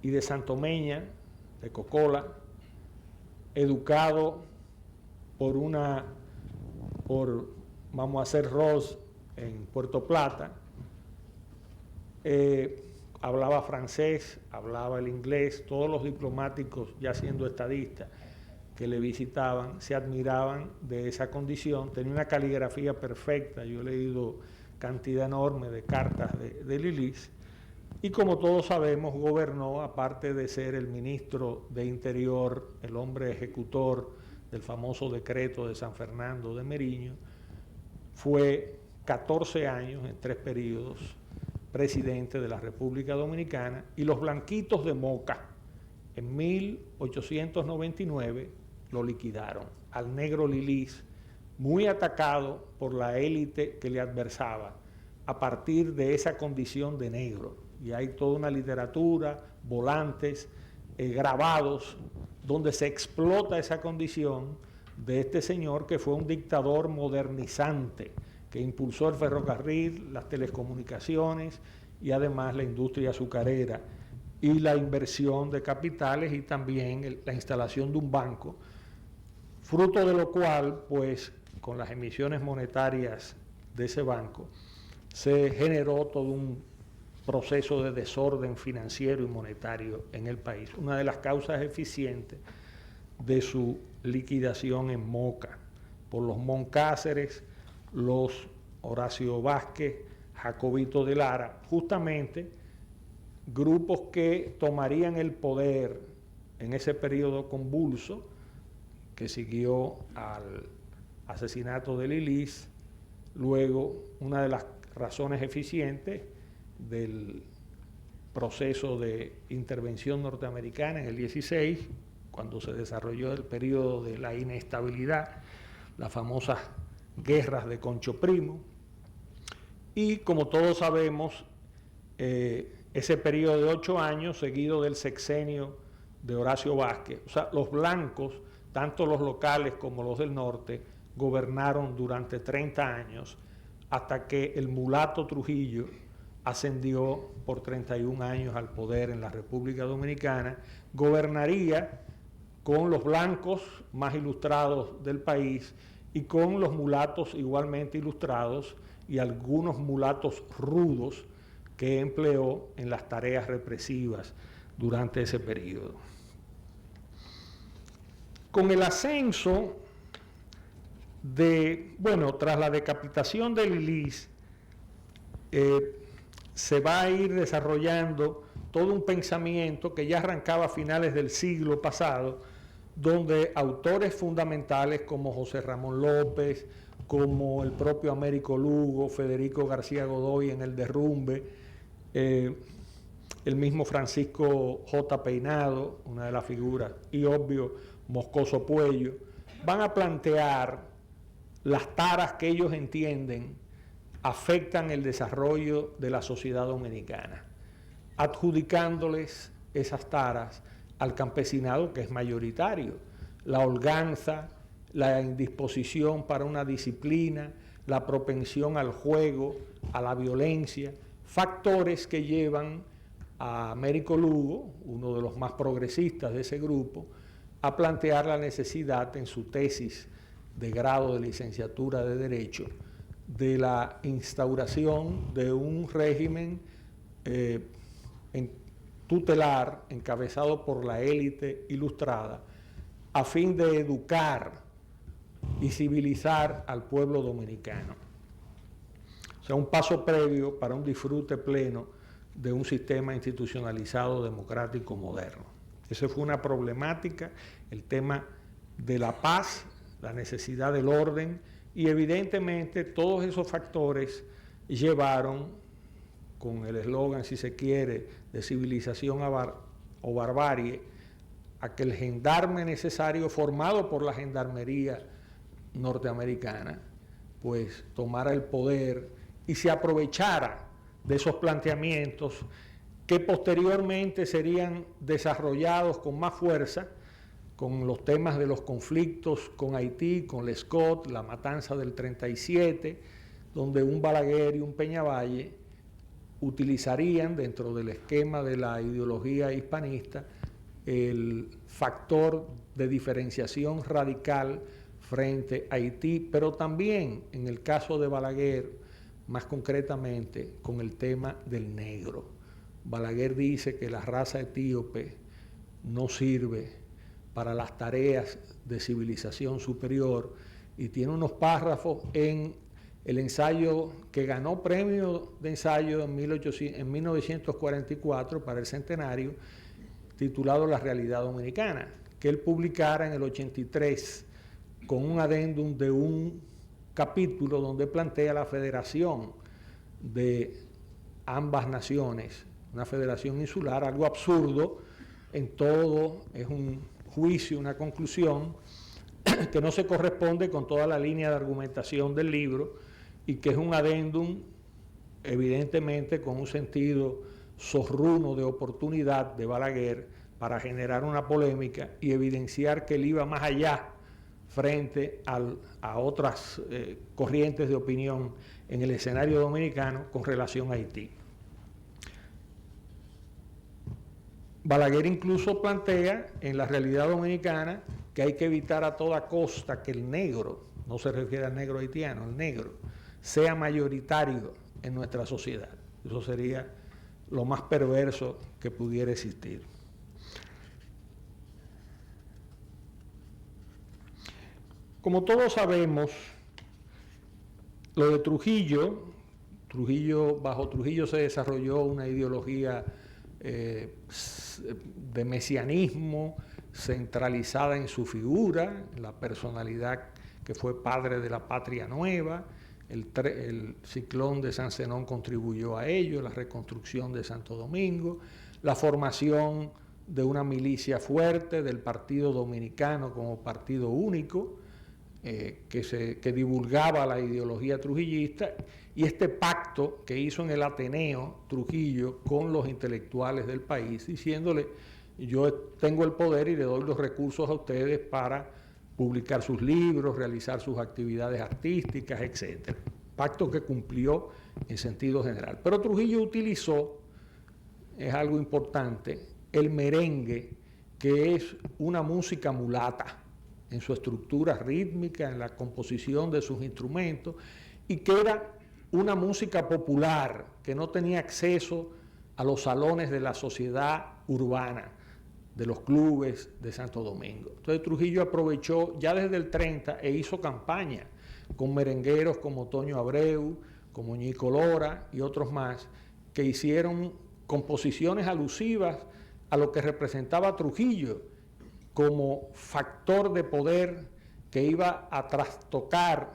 Speaker 5: y de Santomeña, de Cocola, educado vamos a hacer Ross en Puerto Plata, hablaba francés, hablaba el inglés, todos los diplomáticos, ya siendo estadistas, que le visitaban, se admiraban de esa condición, tenía una caligrafía perfecta, yo he leído cantidad enorme de cartas de Lilis, y como todos sabemos, gobernó, aparte de ser el ministro de Interior, el hombre ejecutor del famoso decreto de San Fernando de Meriño, fue 14 años, en 3 periodos, presidente de la República Dominicana, y los blanquitos de Moca, en 1899, lo liquidaron, al negro Lilis, muy atacado por la élite que le adversaba, a partir de esa condición de negro. Y hay toda una literatura, volantes, grabados, donde se explota esa condición de este señor que fue un dictador modernizante, que impulsó el ferrocarril, las telecomunicaciones y además la industria azucarera y la inversión de capitales y también la instalación de un banco, fruto de lo cual, pues, con las emisiones monetarias de ese banco, se generó todo un proceso de desorden financiero y monetario en el país, una de las causas eficientes de su liquidación en Moca, por los Moncáceres, los Horacio Vázquez, Jacobito de Lara, justamente grupos que tomarían el poder en ese periodo convulso que siguió al asesinato de Lilis. Luego, una de las razones eficientes del proceso de intervención norteamericana en el 16, cuando se desarrolló el periodo de la inestabilidad, las famosas guerras de Concho Primo, y como todos sabemos, ese periodo de 8 años seguido del sexenio de Horacio Vázquez. O sea, los blancos, tanto los locales como los del norte, gobernaron durante 30 años hasta que el mulato Trujillo ascendió por 31 años al poder en la República Dominicana. Gobernaría con los blancos más ilustrados del país y con los mulatos igualmente ilustrados y algunos mulatos rudos que empleó en las tareas represivas durante ese periodo. Con el ascenso tras la decapitación de Lilis, se va a ir desarrollando todo un pensamiento que ya arrancaba a finales del siglo pasado, donde autores fundamentales como José Ramón López, como el propio Américo Lugo, Federico García Godoy en El Derrumbe, el mismo Francisco J. Peinado, una de las figuras, y obvio Moscoso Puello, van a plantear las taras que ellos entienden afectan el desarrollo de la sociedad dominicana, adjudicándoles esas taras al campesinado, que es mayoritario: la holganza, la indisposición para una disciplina, la propensión al juego, a la violencia, factores que llevan a Américo Lugo, uno de los más progresistas de ese grupo, a plantear la necesidad en su tesis de grado de licenciatura de Derecho de la instauración de un régimen tutelar encabezado por la élite ilustrada a fin de educar y civilizar al pueblo dominicano. O sea, un paso previo para un disfrute pleno de un sistema institucionalizado democrático moderno. Esa fue una problemática, el tema de la paz, la necesidad del orden, y evidentemente todos esos factores llevaron, con el eslogan, si se quiere, de civilización o barbarie, a que el gendarme necesario formado por la gendarmería norteamericana, pues tomara el poder y se aprovechara de esos planteamientos que posteriormente serían desarrollados con más fuerza con los temas de los conflictos con Haití, con Lescott, la matanza del 37, donde un Balaguer y un Peñavalle utilizarían dentro del esquema de la ideología hispanista el factor de diferenciación radical frente a Haití, pero también en el caso de Balaguer, más concretamente con el tema del negro. Balaguer dice que la raza etíope no sirve para las tareas de civilización superior, y tiene unos párrafos en el ensayo que ganó premio de ensayo en 1944 para el centenario, titulado La realidad dominicana, que él publicara en el 83 con un adendum de un capítulo donde plantea la federación de ambas naciones, una federación insular, algo absurdo en todo, es un juicio, una conclusión que no se corresponde con toda la línea de argumentación del libro y que es un adendum evidentemente con un sentido zorruno de oportunidad de Balaguer para generar una polémica y evidenciar que él iba más allá frente a otras corrientes de opinión en el escenario dominicano con relación a Haití. Balaguer incluso plantea en La realidad dominicana que hay que evitar a toda costa que el negro, no se refiere al negro haitiano, el negro, sea mayoritario en nuestra sociedad. Eso sería lo más perverso que pudiera existir. Como todos sabemos, lo de bajo Trujillo se desarrolló una ideología de mesianismo centralizada en su figura, la personalidad que fue padre de la patria nueva. El ciclón de San Zenón contribuyó a ello, la reconstrucción de Santo Domingo, la formación de una milicia fuerte del Partido Dominicano como partido único, que divulgaba la ideología trujillista, y este pacto que hizo en el Ateneo Trujillo con los intelectuales del país, diciéndole: yo tengo el poder y le doy los recursos a ustedes para publicar sus libros, realizar sus actividades artísticas, etc. Pacto que cumplió en sentido general. Pero Trujillo utilizó, es algo importante, el merengue, que es una música mulata en su estructura rítmica, en la composición de sus instrumentos, y que era una música popular que no tenía acceso a los salones de la sociedad urbana, de los clubes de Santo Domingo. Entonces Trujillo aprovechó ya desde el 30 e hizo campaña con merengueros como Toño Abreu, como Ñico Lora y otros más, que hicieron composiciones alusivas a lo que representaba Trujillo como factor de poder que iba a trastocar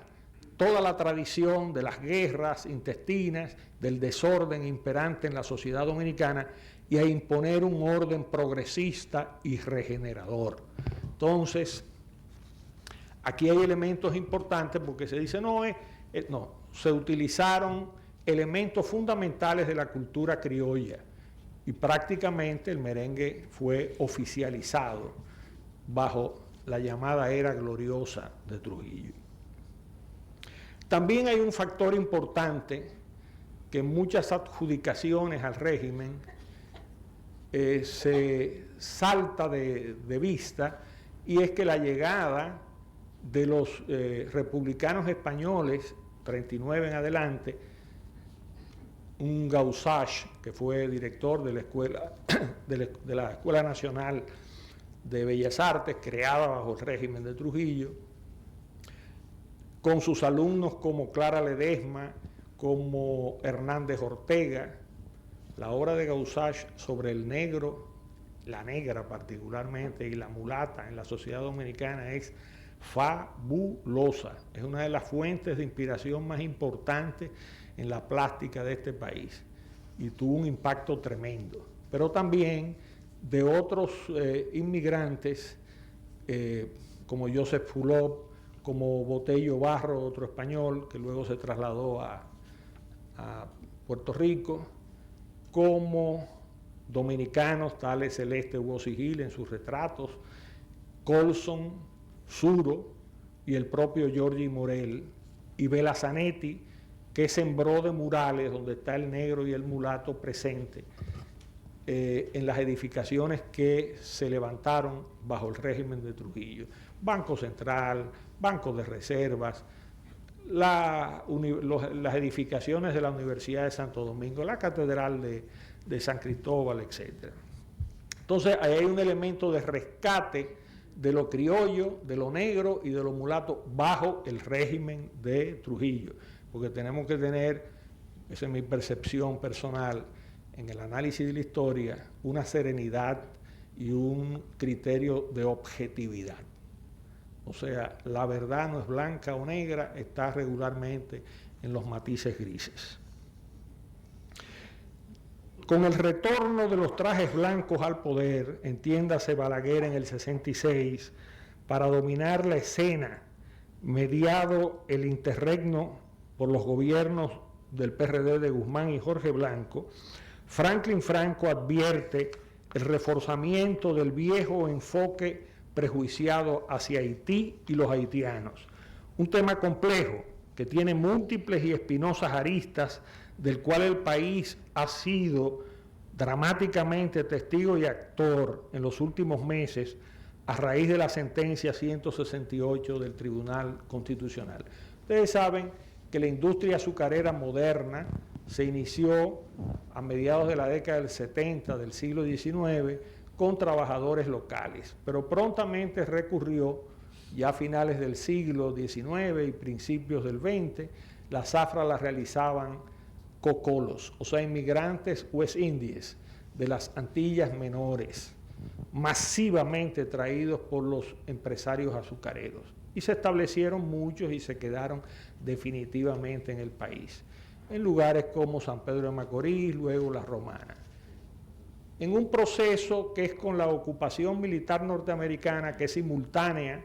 Speaker 5: toda la tradición de las guerras intestinas, del desorden imperante en la sociedad dominicana, y a imponer un orden progresista y regenerador. Entonces, aquí hay elementos importantes porque se dice, no, se utilizaron elementos fundamentales de la cultura criolla y prácticamente el merengue fue oficializado bajo la llamada era gloriosa de Trujillo. También hay un factor importante que en muchas adjudicaciones al régimen se salta de vista, y es que la llegada de los republicanos españoles, 39 en adelante, un Gausach, que fue director de la Escuela, de la Escuela Nacional de Bellas Artes, creada bajo el régimen de Trujillo, con sus alumnos como Clara Ledesma, como Hernández Ortega. La obra de Gausach sobre el negro, la negra particularmente, y la mulata en la sociedad dominicana es fabulosa. Es una de las fuentes de inspiración más importantes en la plástica de este país y tuvo un impacto tremendo. Pero también de otros inmigrantes como Joseph Fulop, como Botello Barro, otro español que luego se trasladó a Puerto Rico, como dominicanos tales Celeste Uosi Gil en sus retratos, Colson, Suro y el propio Giorgi Morel, y Bela Zanetti, que sembró de murales donde está el negro y el mulato presente en las edificaciones que se levantaron bajo el régimen de Trujillo. Banco Central, Banco de Reservas, las edificaciones de la Universidad de Santo Domingo, la Catedral de San Cristóbal, etc. Entonces, ahí hay un elemento de rescate de lo criollo, de lo negro y de lo mulato bajo el régimen de Trujillo, porque tenemos que tener, esa es mi percepción personal, en el análisis de la historia, una serenidad y un criterio de objetividad. O sea, la verdad no es blanca o negra, está regularmente en los matices grises. Con el retorno de los trajes blancos al poder, entiéndase Balaguer en el 66, para dominar la escena, mediado el interregno por los gobiernos del PRD de Guzmán y Jorge Blanco, Franklin Franco advierte el reforzamiento del viejo enfoque prejuiciado hacia Haití y los haitianos. Un tema complejo que tiene múltiples y espinosas aristas, del cual el país ha sido dramáticamente testigo y actor en los últimos meses a raíz de la sentencia 168 del Tribunal Constitucional. Ustedes saben que la industria azucarera moderna se inició a mediados de la década del 70 del siglo XIX con trabajadores locales, pero prontamente recurrió, ya a finales del siglo XIX y principios del XX, la zafra la realizaban cocolos, o sea, inmigrantes West Indies de las Antillas Menores, masivamente traídos por los empresarios azucareros. Y se establecieron muchos y se quedaron definitivamente en el país, en lugares como San Pedro de Macorís, luego La Romana. En un proceso que es con la ocupación militar norteamericana, que es simultánea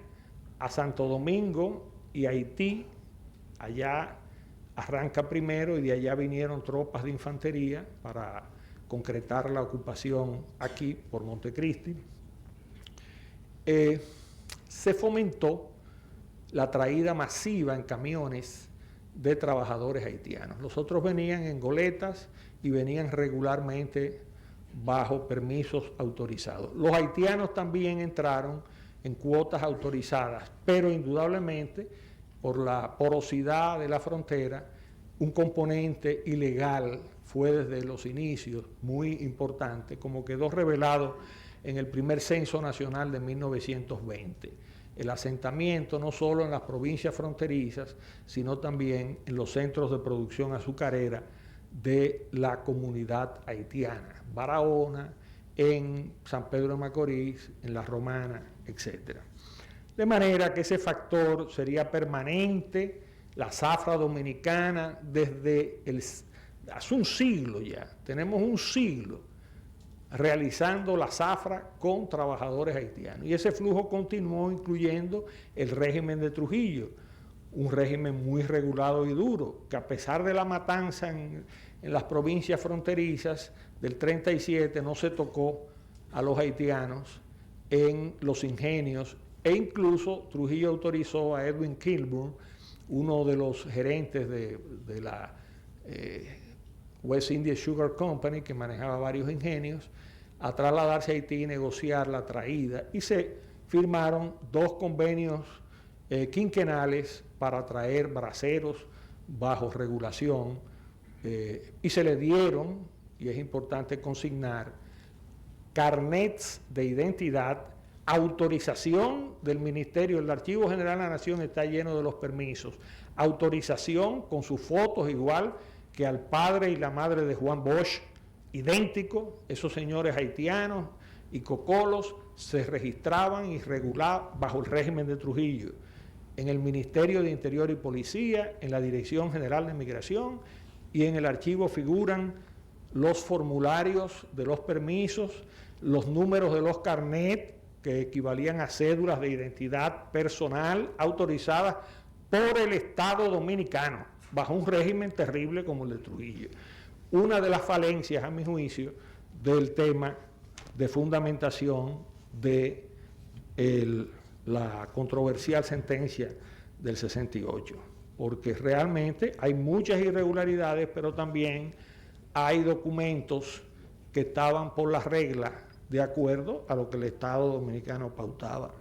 Speaker 5: a Santo Domingo y Haití. Allá arranca primero y de allá vinieron tropas de infantería para concretar la ocupación aquí por Montecristi. Se fomentó la traída masiva en camiones de trabajadores haitianos. Los otros venían en goletas y venían regularmente bajo permisos autorizados. Los haitianos también entraron en cuotas autorizadas, pero indudablemente por la porosidad de la frontera, un componente ilegal fue desde los inicios muy importante, como quedó revelado en el primer censo nacional de 1920. El asentamiento no solo en las provincias fronterizas, sino también en los centros de producción azucarera de la comunidad haitiana, Barahona, en San Pedro de Macorís, en La Romana, etc. De manera que ese factor sería permanente, la zafra dominicana desde hace un siglo ya, tenemos un siglo realizando la zafra con trabajadores haitianos. Y ese flujo continuó incluyendo el régimen de Trujillo, un régimen muy regulado y duro, que a pesar de la matanza en las provincias fronterizas del 37 no se tocó a los haitianos en los ingenios, e incluso Trujillo autorizó a Edwin Kilburn, uno de los gerentes de la West India Sugar Company, que manejaba varios ingenios, a trasladarse a Haití y negociar la traída. Y se firmaron 2 convenios quinquenales para traer braceros bajo regulación, y se le dieron, y es importante consignar, carnets de identidad, autorización del Ministerio, el Archivo General de la Nación está lleno de los permisos, autorización con sus fotos igual que al padre y la madre de Juan Bosch, idéntico. Esos señores haitianos y cocolos se registraban y regulaban bajo el régimen de Trujillo en el Ministerio de Interior y Policía, en la Dirección General de Migración, y en el archivo figuran los formularios de los permisos, los números de los carnets que equivalían a cédulas de identidad personal autorizadas por el Estado Dominicano, bajo un régimen terrible como el de Trujillo. Una de las falencias, a mi juicio, del tema de fundamentación de la controversial sentencia del 68, porque realmente hay muchas irregularidades, pero también hay documentos que estaban por las reglas de acuerdo a lo que el Estado Dominicano pautaba.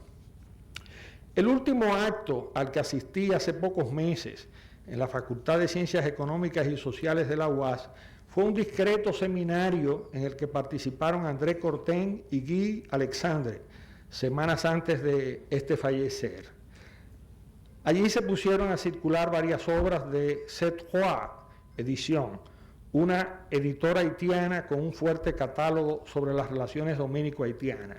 Speaker 5: El último acto al que asistí hace pocos meses en la Facultad de Ciencias Económicas y Sociales de la UAS fue un discreto seminario en el que participaron André Corten y Guy Alexandre, semanas antes de este fallecer. Allí se pusieron a circular varias obras de Sept Trois Edición, una editora haitiana con un fuerte catálogo sobre las relaciones dominico-haitianas.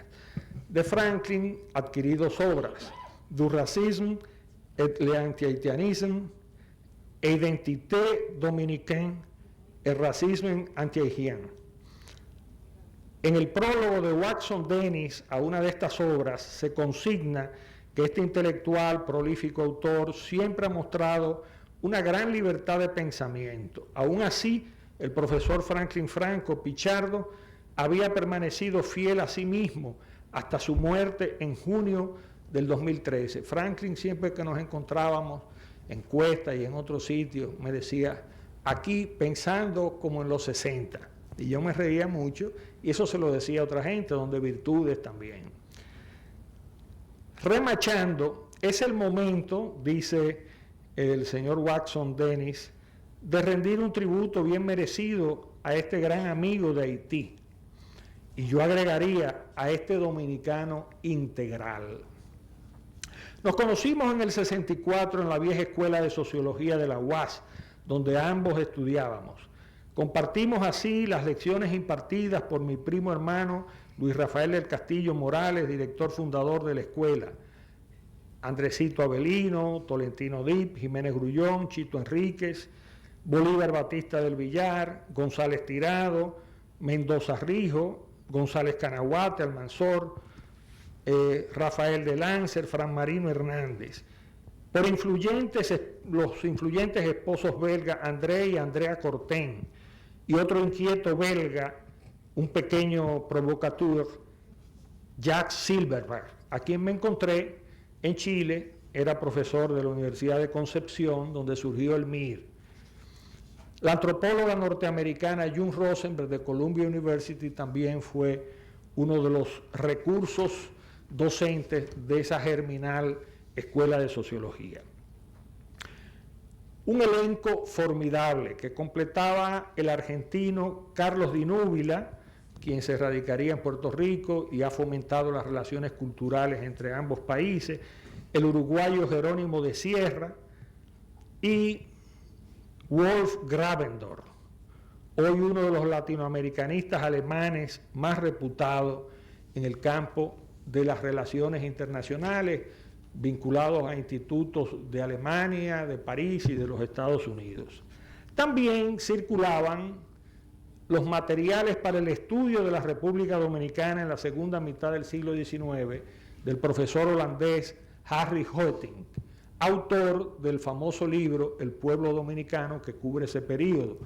Speaker 5: De Franklin adquirí 2 obras, Du racisme et l'anti-haitianisme e Identité dominicaine, el racisme anti-haitien. En el prólogo de Watson Dennis a una de estas obras se consigna que este intelectual, prolífico autor, siempre ha mostrado una gran libertad de pensamiento. Aún así, el profesor Franklin Franco Pichardo había permanecido fiel a sí mismo hasta su muerte en junio del 2013. Franklin, siempre que nos encontrábamos en Cuesta y en otros sitios, me decía, aquí pensando como en los 60. Y yo me reía mucho, y eso se lo decía a otra gente, donde virtudes también. Remachando, es el momento, dice el señor Watson Dennis, de rendir un tributo bien merecido a este gran amigo de Haití. Y yo agregaría a este dominicano integral. Nos conocimos en el 64 en la vieja escuela de sociología de la UAS, donde ambos estudiábamos. Compartimos así las lecciones impartidas por mi primo hermano Luis Rafael del Castillo Morales, director fundador de la escuela, Andresito Avelino, Tolentino Dip, Jiménez Grullón, Chito Enríquez, Bolívar Batista del Villar, González Tirado, Mendoza Rijo, González Canahuate, Almanzor, Rafael de Lancer, Fran Marino Hernández. Por los influyentes esposos belgas André y Andrea Corten, y otro inquieto belga, un pequeño provocateur, Jacques Silverberg, a quien me encontré en Chile. Era profesor de la Universidad de Concepción, donde surgió el MIR. La antropóloga norteamericana June Rosenberg de Columbia University también fue uno de los recursos docentes de esa germinal Escuela de Sociología. Un elenco formidable que completaba el argentino Carlos Di Núbila, quien se radicaría en Puerto Rico y ha fomentado las relaciones culturales entre ambos países, el uruguayo Jerónimo de Sierra y Wolf Gravendor, hoy uno de los latinoamericanistas alemanes más reputados en el campo de las relaciones internacionales, vinculados a institutos de Alemania, de París y de los Estados Unidos. También circulaban los materiales para el estudio de la República Dominicana en la segunda mitad del siglo XIX del profesor holandés Harry Hoetting, autor del famoso libro El pueblo dominicano, que cubre ese periodo,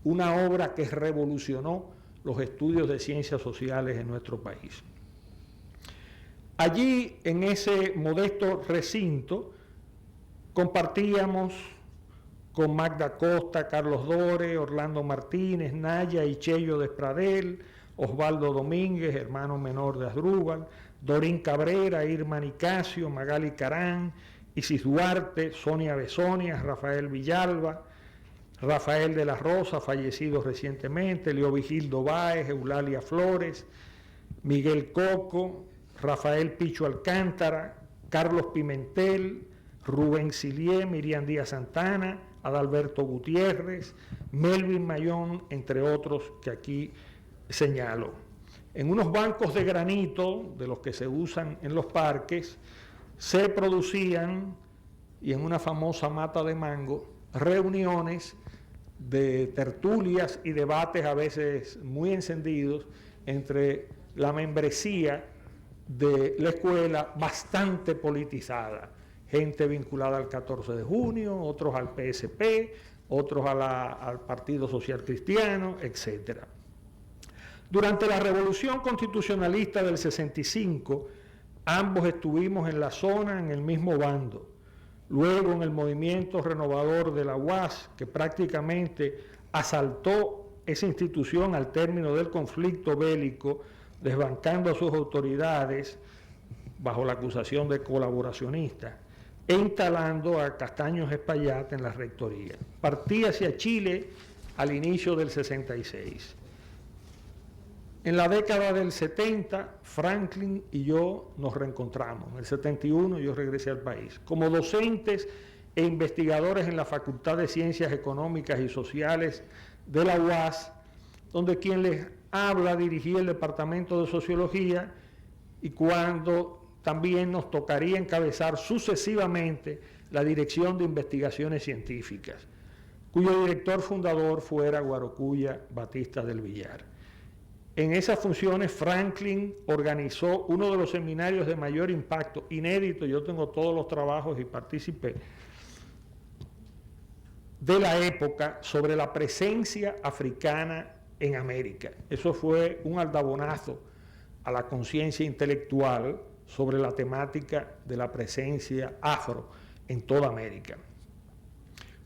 Speaker 5: una obra que revolucionó los estudios de ciencias sociales en nuestro país. Allí, en ese modesto recinto, compartíamos con Magda Costa, Carlos Dore, Orlando Martínez, Naya y Cheyo Despradel, Osvaldo Domínguez, hermano menor de Asdrúbal, Dorín Cabrera, Irma Nicasio, Magali Carán, Isis Duarte, Sonia Besonia, Rafael Villalba, Rafael de la Rosa, fallecido recientemente, Leo Vigildo Báez, Eulalia Flores, Miguel Coco, Rafael Picho Alcántara, Carlos Pimentel, Rubén Silié, Miriam Díaz Santana, Adalberto Gutiérrez, Melvin Mayón, entre otros que aquí señalo. En unos bancos de granito, de los que se usan en los parques, se producían, y en una famosa mata de mango, reuniones de tertulias y debates a veces muy encendidos entre la membresía de la escuela, bastante politizada, gente vinculada al 14 de junio, otros al PSP, otros al Partido Social Cristiano, etc. Durante la Revolución Constitucionalista del 65, ambos estuvimos en la zona, en el mismo bando. Luego, en el movimiento renovador de la UAS, que prácticamente asaltó esa institución al término del conflicto bélico, desbancando a sus autoridades bajo la acusación de colaboracionista e instalando a Castaños Espaillat en la rectoría. Partí hacia Chile al inicio del 66. En la década del 70, Franklin y yo nos reencontramos. En el 71 yo regresé al país. Como docentes e investigadores en la Facultad de Ciencias Económicas y Sociales de la UAS, donde quien les habla dirigía el Departamento de Sociología, y cuando también nos tocaría encabezar sucesivamente la Dirección de Investigaciones Científicas, cuyo director fundador fuera Guarocuya Batista del Villar. En esas funciones, Franklin organizó uno de los seminarios de mayor impacto, inédito, yo tengo todos los trabajos y participé, de la época sobre la presencia africana en América. Eso fue un aldabonazo a la conciencia intelectual sobre la temática de la presencia afro en toda América,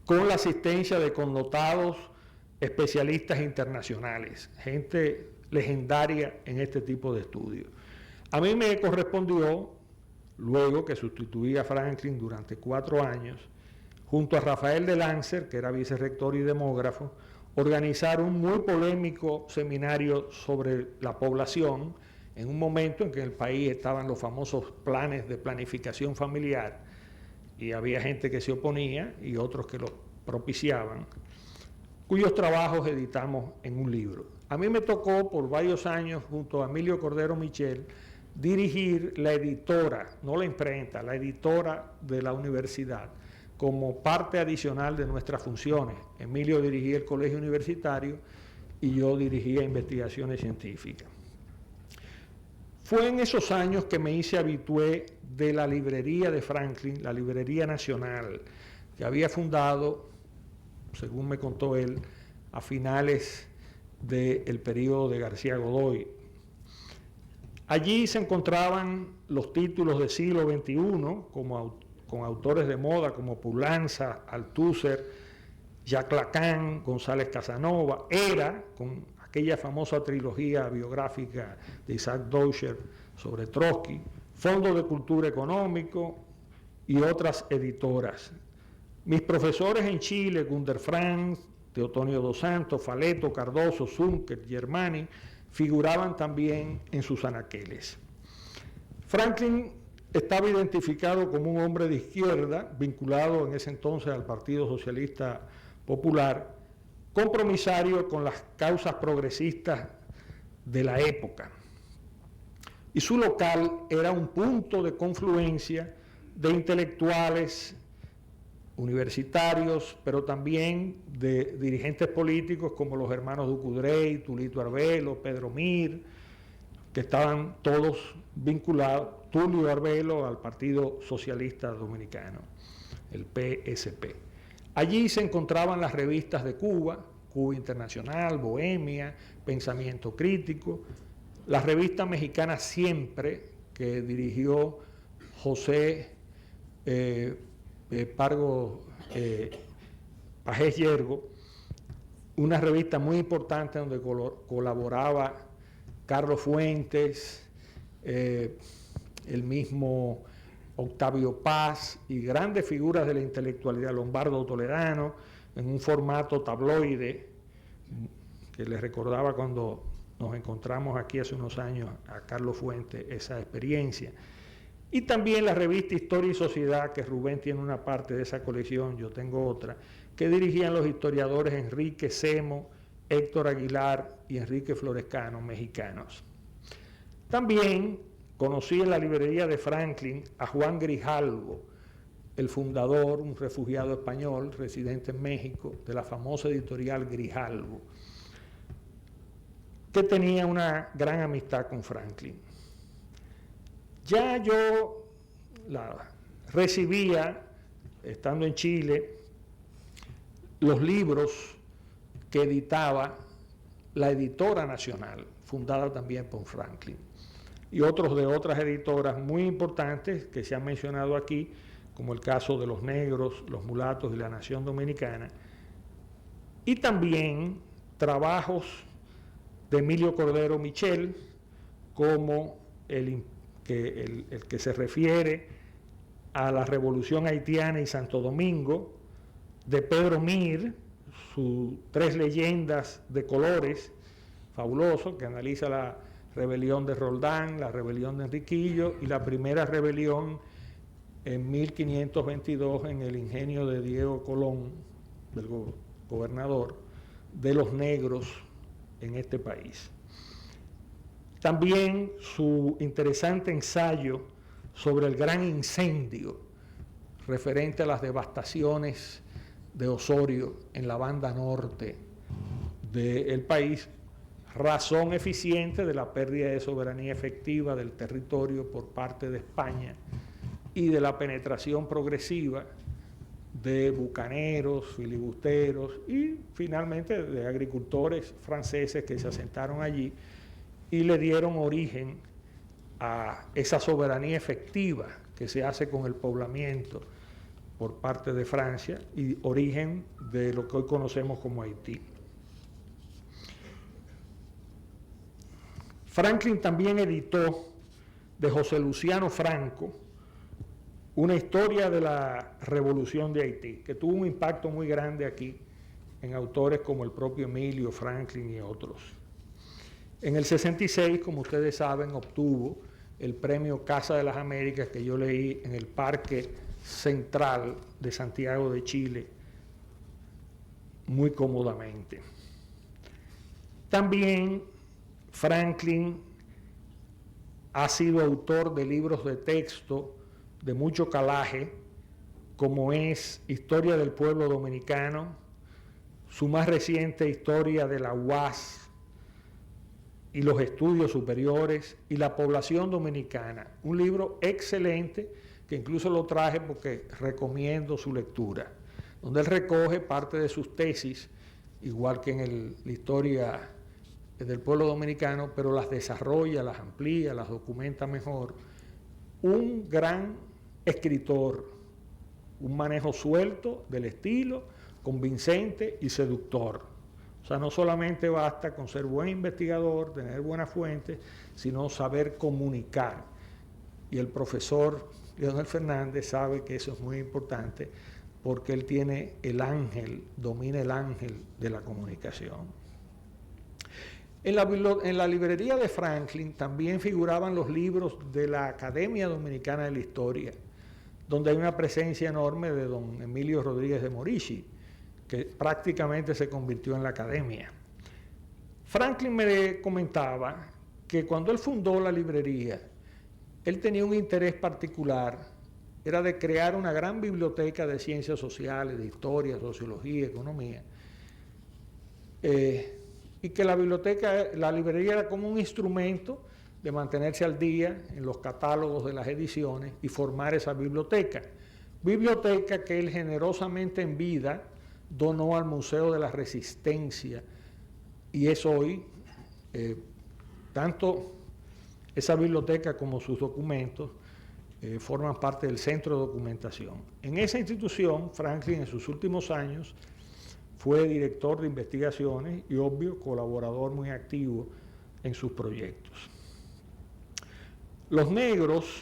Speaker 5: con la asistencia de connotados especialistas internacionales, gente legendaria en este tipo de estudios. A mí me correspondió, luego que sustituí a Franklin durante 4 años, junto a Rafael de Lancer, que era vicerrector y demógrafo, organizar un muy polémico seminario sobre la población, en un momento en que en el país estaban los famosos planes de planificación familiar, y había gente que se oponía y otros que lo propiciaban, cuyos trabajos editamos en un libro. A mí me tocó por varios años, junto a Emilio Cordero Michel, dirigir la editora, no la imprenta, la editora de la universidad, como parte adicional de nuestras funciones. Emilio dirigía el colegio universitario y yo dirigía investigaciones científicas. Fue en esos años que me hice habitué de la librería de Franklin, la Librería Nacional, que había fundado, según me contó él, a finales del periodo de García Godoy. Allí se encontraban los títulos del siglo XXI, con autores de moda como Pulanza, Althusser, Jacques Lacan, González Casanova, Era, con aquella famosa trilogía biográfica de Isaac Deutscher sobre Trotsky, Fondo de Cultura Económico y otras editoras. Mis profesores en Chile, Gunder Franz, Teotonio dos Santos, Faleto, Cardoso, Zunker, Germani, figuraban también en sus anaqueles. Franklin estaba identificado como un hombre de izquierda, vinculado en ese entonces al Partido Socialista Popular, compromisario con las causas progresistas de la época. Y su local era un punto de confluencia de intelectuales universitarios, pero también de dirigentes políticos como los hermanos Ducudrey, Tulito Arbelo, Pedro Mir, que estaban todos vinculados, Tulio Arbelo, al Partido Socialista Dominicano, el PSP. Allí se encontraban las revistas de Cuba, Cuba Internacional, Bohemia, Pensamiento Crítico, la revista mexicana Siempre, que dirigió José Pargo Pajés Yergo, una revista muy importante donde colaboraba Carlos Fuentes, el mismo Octavio Paz y grandes figuras de la intelectualidad, Lombardo Toledano, en un formato tabloide, que les recordaba cuando nos encontramos aquí hace unos años a Carlos Fuentes esa experiencia. Y también la revista Historia y Sociedad, que Rubén tiene una parte de esa colección, yo tengo otra, que dirigían los historiadores Enrique Semo, Héctor Aguilar y Enrique Florescano, mexicanos. También conocí en la librería de Franklin a Juan Grijalvo, el fundador, un refugiado español residente en México, de la famosa editorial Grijalvo, que tenía una gran amistad con Franklin. Ya yo recibía, estando en Chile, los libros que editaba la Editora Nacional, fundada también por Franklin, y otros de otras editoras muy importantes que se han mencionado aquí, como el caso de Los Negros, Los Mulatos y La Nación Dominicana, y también trabajos de Emilio Cordero Michel, como el que se refiere a la Revolución Haitiana y Santo Domingo, de Pedro Mir, sus 3 leyendas de colores, fabuloso, que analiza la rebelión de Roldán, la rebelión de Enriquillo y la primera rebelión en 1522 en el ingenio de Diego Colón, del gobernador, de los negros en este país. También su interesante ensayo sobre el gran incendio referente a las devastaciones de Osorio en la banda norte del país, razón eficiente de la pérdida de soberanía efectiva del territorio por parte de España y de la penetración progresiva de bucaneros, filibusteros y finalmente de agricultores franceses que se asentaron allí y le dieron origen a esa soberanía efectiva que se hace con el poblamiento por parte de Francia y origen de lo que hoy conocemos como Haití. Franklin también editó de José Luciano Franco una historia de la Revolución de Haití, que tuvo un impacto muy grande aquí en autores como el propio Emilio, Franklin y otros. En el 66, como ustedes saben, obtuvo el premio Casa de las Américas que yo leí en el Parque Central de Santiago de Chile, muy cómodamente. También Franklin ha sido autor de libros de texto de mucho calaje, como es Historia del Pueblo Dominicano, su más reciente Historia de la UAS, y los estudios superiores y la población dominicana. Un libro excelente que incluso lo traje porque recomiendo su lectura, donde él recoge parte de sus tesis, igual que en la historia del pueblo dominicano, pero las desarrolla, las amplía, las documenta mejor. Un gran escritor, un manejo suelto del estilo, convincente y seductor. O sea, no solamente basta con ser buen investigador, tener buenas fuentes, sino saber comunicar. Y el profesor Leonel Fernández sabe que eso es muy importante porque él tiene el ángel, domina el ángel de la comunicación. En la librería de Franklin también figuraban los libros de la Academia Dominicana de la Historia, donde hay una presencia enorme de don Emilio Rodríguez de Morici, que prácticamente se convirtió en la academia. Franklin me comentaba que cuando él fundó la librería, él tenía un interés particular, era de crear una gran biblioteca de ciencias sociales, de historia, sociología, economía, y que la librería era como un instrumento de mantenerse al día en los catálogos de las ediciones y formar esa biblioteca. Biblioteca que él generosamente en vida donó al Museo de la Resistencia y es hoy, tanto esa biblioteca como sus documentos forman parte del Centro de Documentación. En esa institución, Franklin en sus últimos años fue director de investigaciones y, obvio, colaborador muy activo en sus proyectos. Los negros,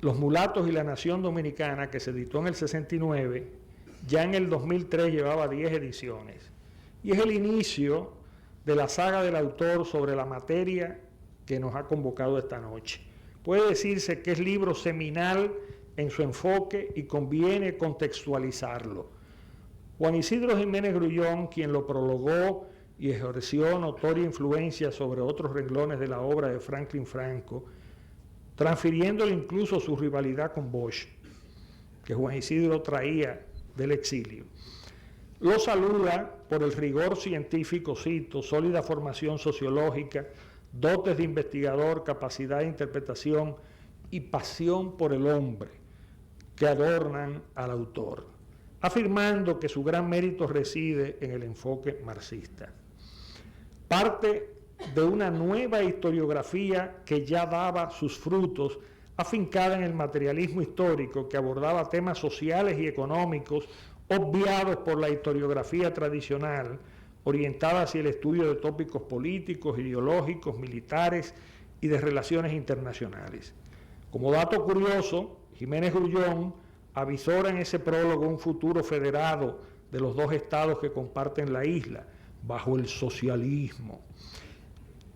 Speaker 5: los mulatos y la nación dominicana, que se editó en el 69, ya en el 2003 llevaba 10 ediciones. Y es el inicio de la saga del autor sobre la materia que nos ha convocado esta noche. Puede decirse que es libro seminal en su enfoque y conviene contextualizarlo. Juan Isidro Jiménez Grullón, quien lo prologó y ejerció notoria influencia sobre otros renglones de la obra de Franklin Franco, transfiriéndole incluso su rivalidad con Bosch, que Juan Isidro traía del exilio. Lo saluda por el rigor científico, cito, sólida formación sociológica, dotes de investigador, capacidad de interpretación y pasión por el hombre que adornan al autor, afirmando que su gran mérito reside en el enfoque marxista. Parte de una nueva historiografía que ya daba sus frutos, afincada en el materialismo histórico que abordaba temas sociales y económicos obviados por la historiografía tradicional, orientada hacia el estudio de tópicos políticos, ideológicos, militares y de relaciones internacionales. Como dato curioso, Jiménez Grullón avisora en ese prólogo un futuro federado de los dos estados que comparten la isla, bajo el socialismo.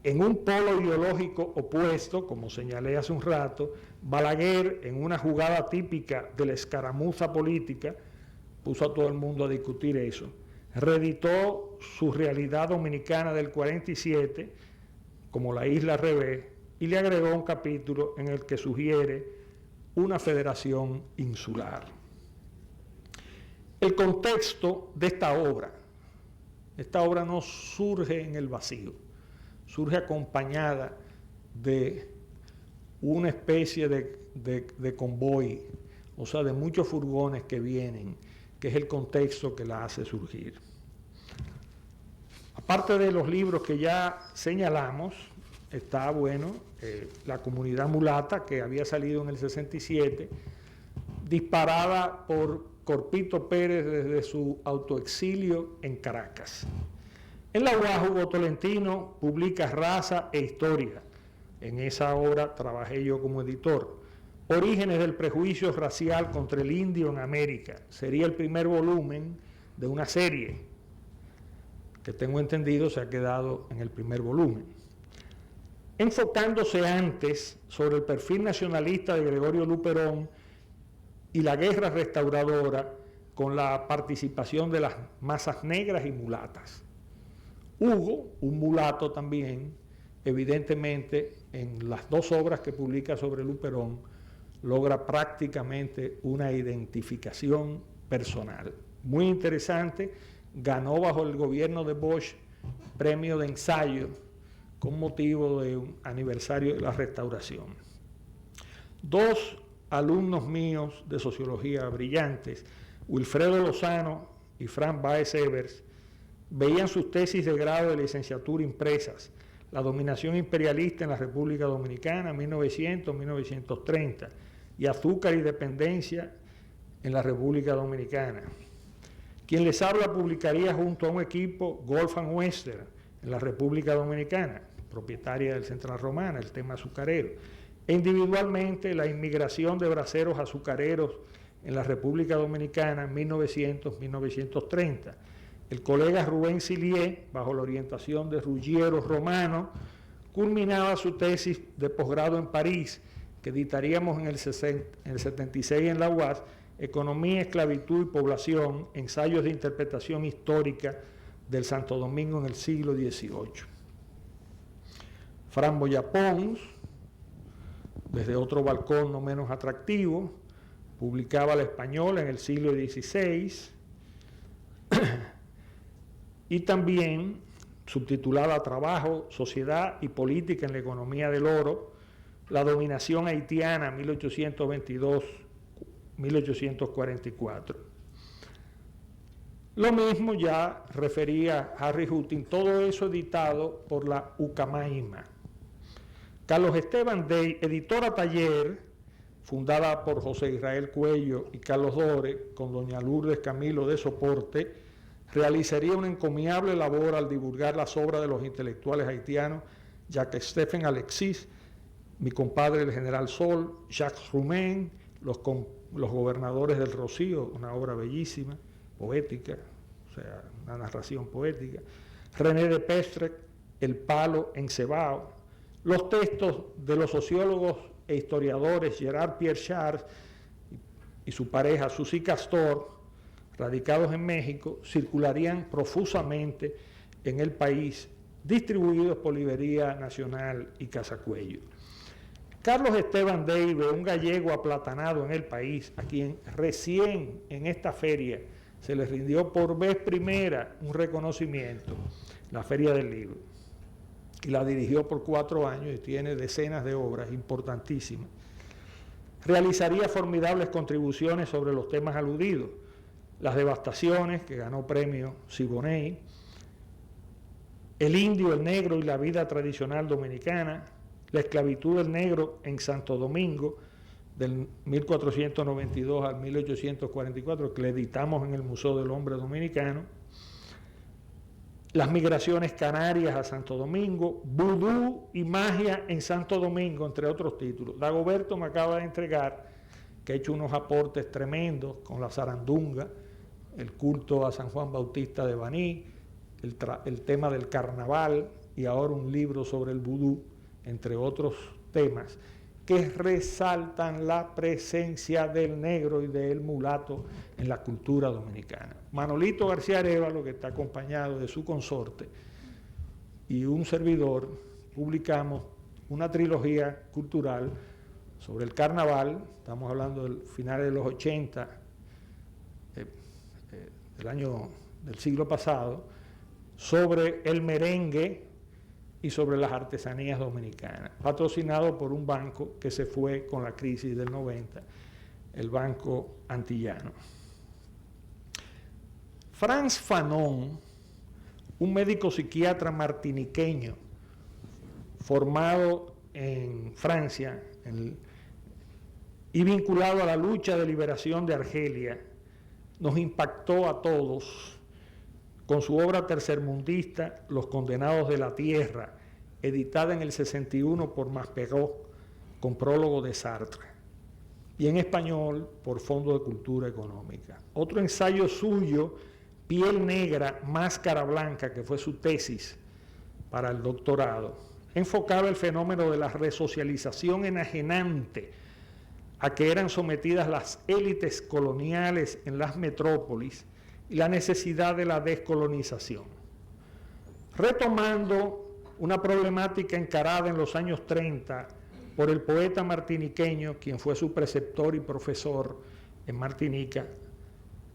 Speaker 5: En un polo ideológico opuesto, como señalé hace un rato, Balaguer, en una jugada típica de la escaramuza política, puso a todo el mundo a discutir eso, reeditó su realidad dominicana del 47, como la isla al revés, y le agregó un capítulo en el que sugiere una federación insular. El contexto de esta obra no surge en el vacío, surge acompañada de una especie de convoy, o sea, de muchos furgones que vienen, que es el contexto que la hace surgir. Aparte de los libros que ya señalamos, está, La comunidad mulata, que había salido en el 67, disparada por Corpito Pérez desde su autoexilio en Caracas. En la UAS, Hugo Tolentino publica Raza e Historia. En esa obra trabajé yo como editor. Orígenes del prejuicio racial contra el indio en América. Sería el primer volumen de una serie que, tengo entendido, se ha quedado en el primer volumen. Enfocándose antes sobre el perfil nacionalista de Gregorio Luperón y la guerra restauradora con la participación de las masas negras y mulatas. Hugo, un mulato también, evidentemente, en las dos obras que publica sobre Luperón, logra prácticamente una identificación personal. Muy interesante, ganó bajo el gobierno de Bosch premio de ensayo con motivo de un aniversario de la restauración. Dos alumnos míos de sociología brillantes, Wilfredo Lozano y Fran Baez Evers, veían sus tesis de grado de licenciatura impresas, La dominación imperialista en la República Dominicana, 1900-1930, y Azúcar y dependencia en la República Dominicana. Quien les habla publicaría junto a un equipo Golf & Western en la República Dominicana, propietaria del Central Romana, el tema azucarero, e individualmente La inmigración de braceros azucareros en la República Dominicana, 1900-1930. El colega Rubén Sillier, bajo la orientación de Ruggiero Romano, culminaba su tesis de posgrado en París, que editaríamos en el 76 en la UAS, Economía, Esclavitud y Población, ensayos de interpretación histórica del Santo Domingo en el siglo XVIII. Fran Boyapons, desde otro balcón no menos atractivo, publicaba La Española en el siglo XVI, y también subtitulada Trabajo, Sociedad y Política en la Economía del Oro, La dominación haitiana, 1822-1844. Lo mismo ya refería Harry Hutton, todo eso editado por la Ucamaima. Carlos Esteban Dey, editora Taller, fundada por José Israel Cuello y Carlos Dore, con doña Lourdes Camilo de soporte, realizaría una encomiable labor al divulgar las obras de los intelectuales haitianos Jacques-Stephen Alexis, mi compadre el general Sol, Jacques Roumain, los gobernadores del Rocío, una obra bellísima, poética, o sea, una narración poética, René de Pestrec, El Palo en Cebao, los textos de los sociólogos e historiadores Gerard Pierre Charles y su pareja Suzy Castor, radicados en México, circularían profusamente en el país, distribuidos por Librería Nacional y Casacuello. Carlos Esteban Dey, un gallego aplatanado en el país, a quien recién en esta feria se le rindió por vez primera un reconocimiento, la Feria del Libro, y la dirigió por 4 años y tiene decenas de obras importantísimas. Realizaría formidables contribuciones sobre los temas aludidos, las devastaciones, que ganó premio Siboney, el indio, el negro y la vida tradicional dominicana, la esclavitud del negro en Santo Domingo, del 1492 al 1844, que le editamos en el Museo del Hombre Dominicano, las migraciones canarias a Santo Domingo, vudú y magia en Santo Domingo, entre otros títulos. Dagoberto me acaba de entregar que ha hecho unos aportes tremendos con la zarandunga, el culto a San Juan Bautista de Baní, el tema del carnaval y ahora un libro sobre el vudú, entre otros temas, que resaltan la presencia del negro y del mulato en la cultura dominicana. Manolito García Arévalo, que está acompañado de su consorte, y un servidor, publicamos una trilogía cultural sobre el carnaval, estamos hablando del final de los 80, del siglo pasado, sobre el merengue y sobre las artesanías dominicanas, patrocinado por un banco que se fue con la crisis del 90, el Banco Antillano. Frantz Fanon, un médico psiquiatra martiniqueño formado en Francia y vinculado a la lucha de liberación de Argelia, nos impactó a todos con su obra tercermundista Los Condenados de la Tierra, editada en el 61 por Maspegot, con prólogo de Sartre, y en español por Fondo de Cultura Económica. Otro ensayo suyo, Piel Negra, Máscara Blanca, que fue su tesis para el doctorado, enfocaba el fenómeno de la resocialización enajenante a que eran sometidas las élites coloniales en las metrópolis y la necesidad de la descolonización. Retomando una problemática encarada en los años 30 por el poeta martiniqueño, quien fue su preceptor y profesor en Martinica,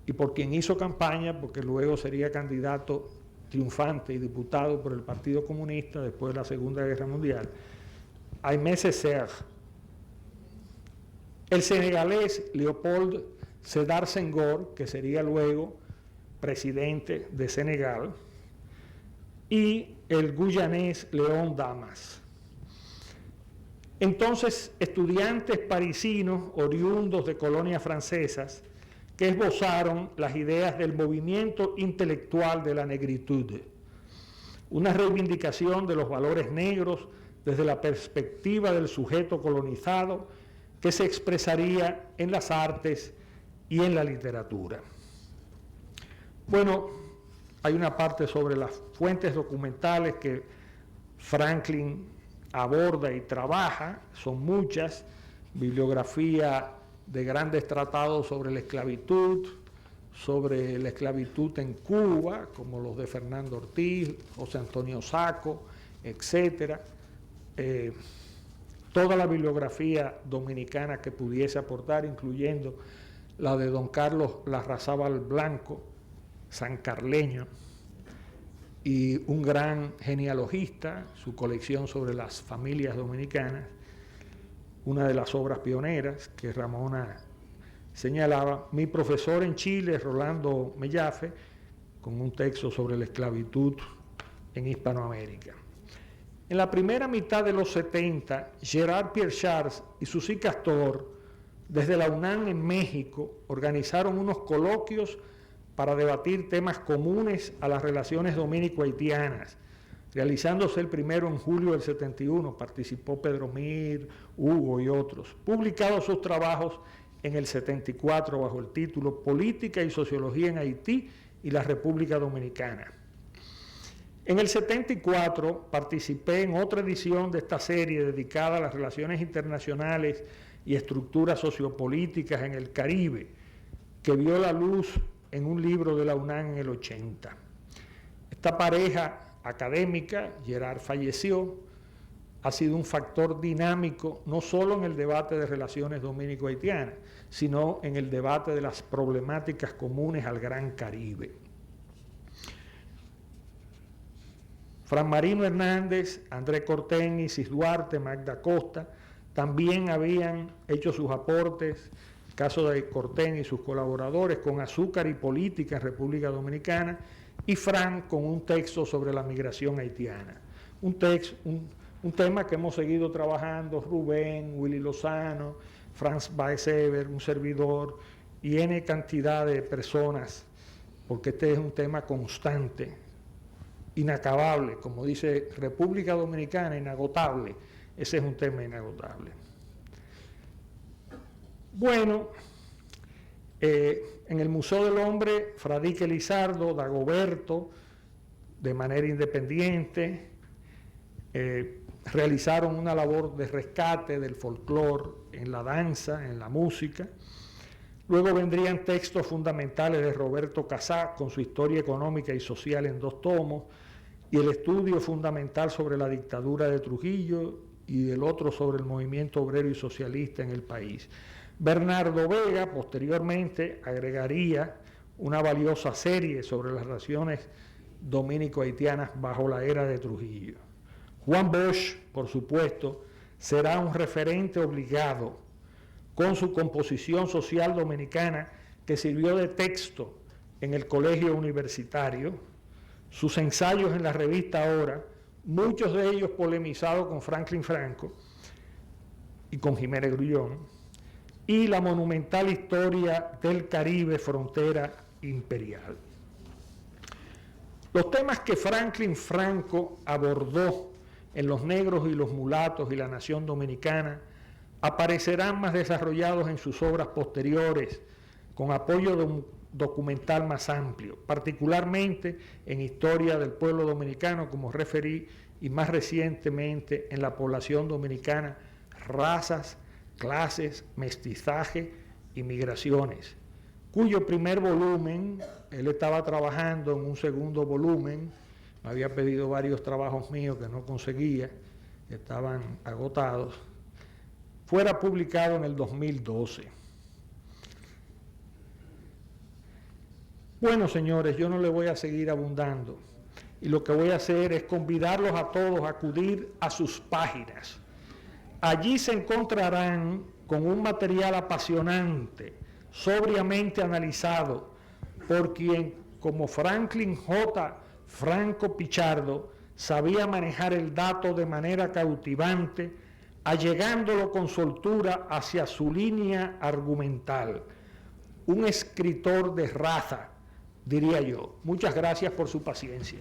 Speaker 5: y por quien hizo campaña, porque luego sería candidato triunfante y diputado por el Partido Comunista después de la Segunda Guerra Mundial, Aimé Césaire. El senegalés Léopold Sédar Senghor, que sería luego presidente de Senegal, y el guyanés Léon Damas. Entonces, estudiantes parisinos oriundos de colonias francesas que esbozaron las ideas del movimiento intelectual de la negritud, una reivindicación de los valores negros desde la perspectiva del sujeto colonizado que se expresaría en las artes y en la literatura. Bueno, hay una parte sobre las fuentes documentales que Franklin aborda y trabaja, son muchas, bibliografía de grandes tratados sobre la esclavitud en Cuba, como los de Fernando Ortiz, José Antonio Sacco, etc. Toda la bibliografía dominicana que pudiese aportar, incluyendo la de don Carlos Larrazábal Blanco, sancarleño, y un gran genealogista, su colección sobre las familias dominicanas, una de las obras pioneras que Ramona señalaba, mi profesor en Chile, Rolando Mellafe, con un texto sobre la esclavitud en Hispanoamérica. En la primera mitad de los 70, Gerard Pierre Charles y Suzy Castor, desde la UNAM en México, organizaron unos coloquios para debatir temas comunes a las relaciones dominico-haitianas, realizándose el primero en julio del 71, participó Pedro Mir, Hugo y otros, publicados sus trabajos en el 74 bajo el título Política y Sociología en Haití y la República Dominicana. En el 74 participé en otra edición de esta serie dedicada a las relaciones internacionales y estructuras sociopolíticas en el Caribe, que vio la luz en un libro de la UNAM en el 80. Esta pareja académica, Gerard falleció, ha sido un factor dinámico no solo en el debate de relaciones dominico-haitianas, sino en el debate de las problemáticas comunes al Gran Caribe. Fran Marino Hernández, André Corten, Isis Duarte, Magda Costa, también habían hecho sus aportes, el caso de Corten y sus colaboradores, con Azúcar y Política en República Dominicana, y Fran con un texto sobre la migración haitiana. Un tema que hemos seguido trabajando, Rubén, Willy Lozano, Franz Baesever, un servidor, y N cantidad de personas, porque este es un tema constante, inacabable, como dice República Dominicana, inagotable. Ese es un tema inagotable. Bueno, en el Museo del Hombre, Fradique Lizardo, Dagoberto, de manera independiente, realizaron una labor de rescate del folclore en la danza, en la música. Luego vendrían textos fundamentales de Roberto Casá, con su Historia Económica y Social en 2 tomos, y el estudio fundamental sobre la dictadura de Trujillo y el otro sobre el movimiento obrero y socialista en el país. Bernardo Vega posteriormente agregaría una valiosa serie sobre las relaciones dominico-haitianas bajo la era de Trujillo. Juan Bosch, por supuesto, será un referente obligado con su composición social dominicana que sirvió de texto en el colegio universitario, sus ensayos en la revista Ahora, muchos de ellos polemizados con Franklin Franco y con Jiménez Grullón, y la monumental historia del Caribe, frontera imperial. Los temas que Franklin Franco abordó en Los Negros y los Mulatos y la Nación Dominicana aparecerán más desarrollados en sus obras posteriores, con apoyo de un documental más amplio, particularmente en Historia del Pueblo Dominicano, como referí, y más recientemente en la población dominicana, razas, clases, mestizaje y migraciones, cuyo primer volumen, él estaba trabajando en un segundo volumen, me había pedido varios trabajos míos que no conseguía, que estaban agotados, fuera publicado en el 2012. Bueno, señores, yo no le voy a seguir abundando y lo que voy a hacer es convidarlos a todos a acudir a sus páginas. Allí se encontrarán con un material apasionante, sobriamente analizado por quien, como Franklin J. Franco Pichardo, sabía manejar el dato de manera cautivante, allegándolo con soltura hacia su línea argumental. Un escritor de raza, diría yo. Muchas gracias por su paciencia.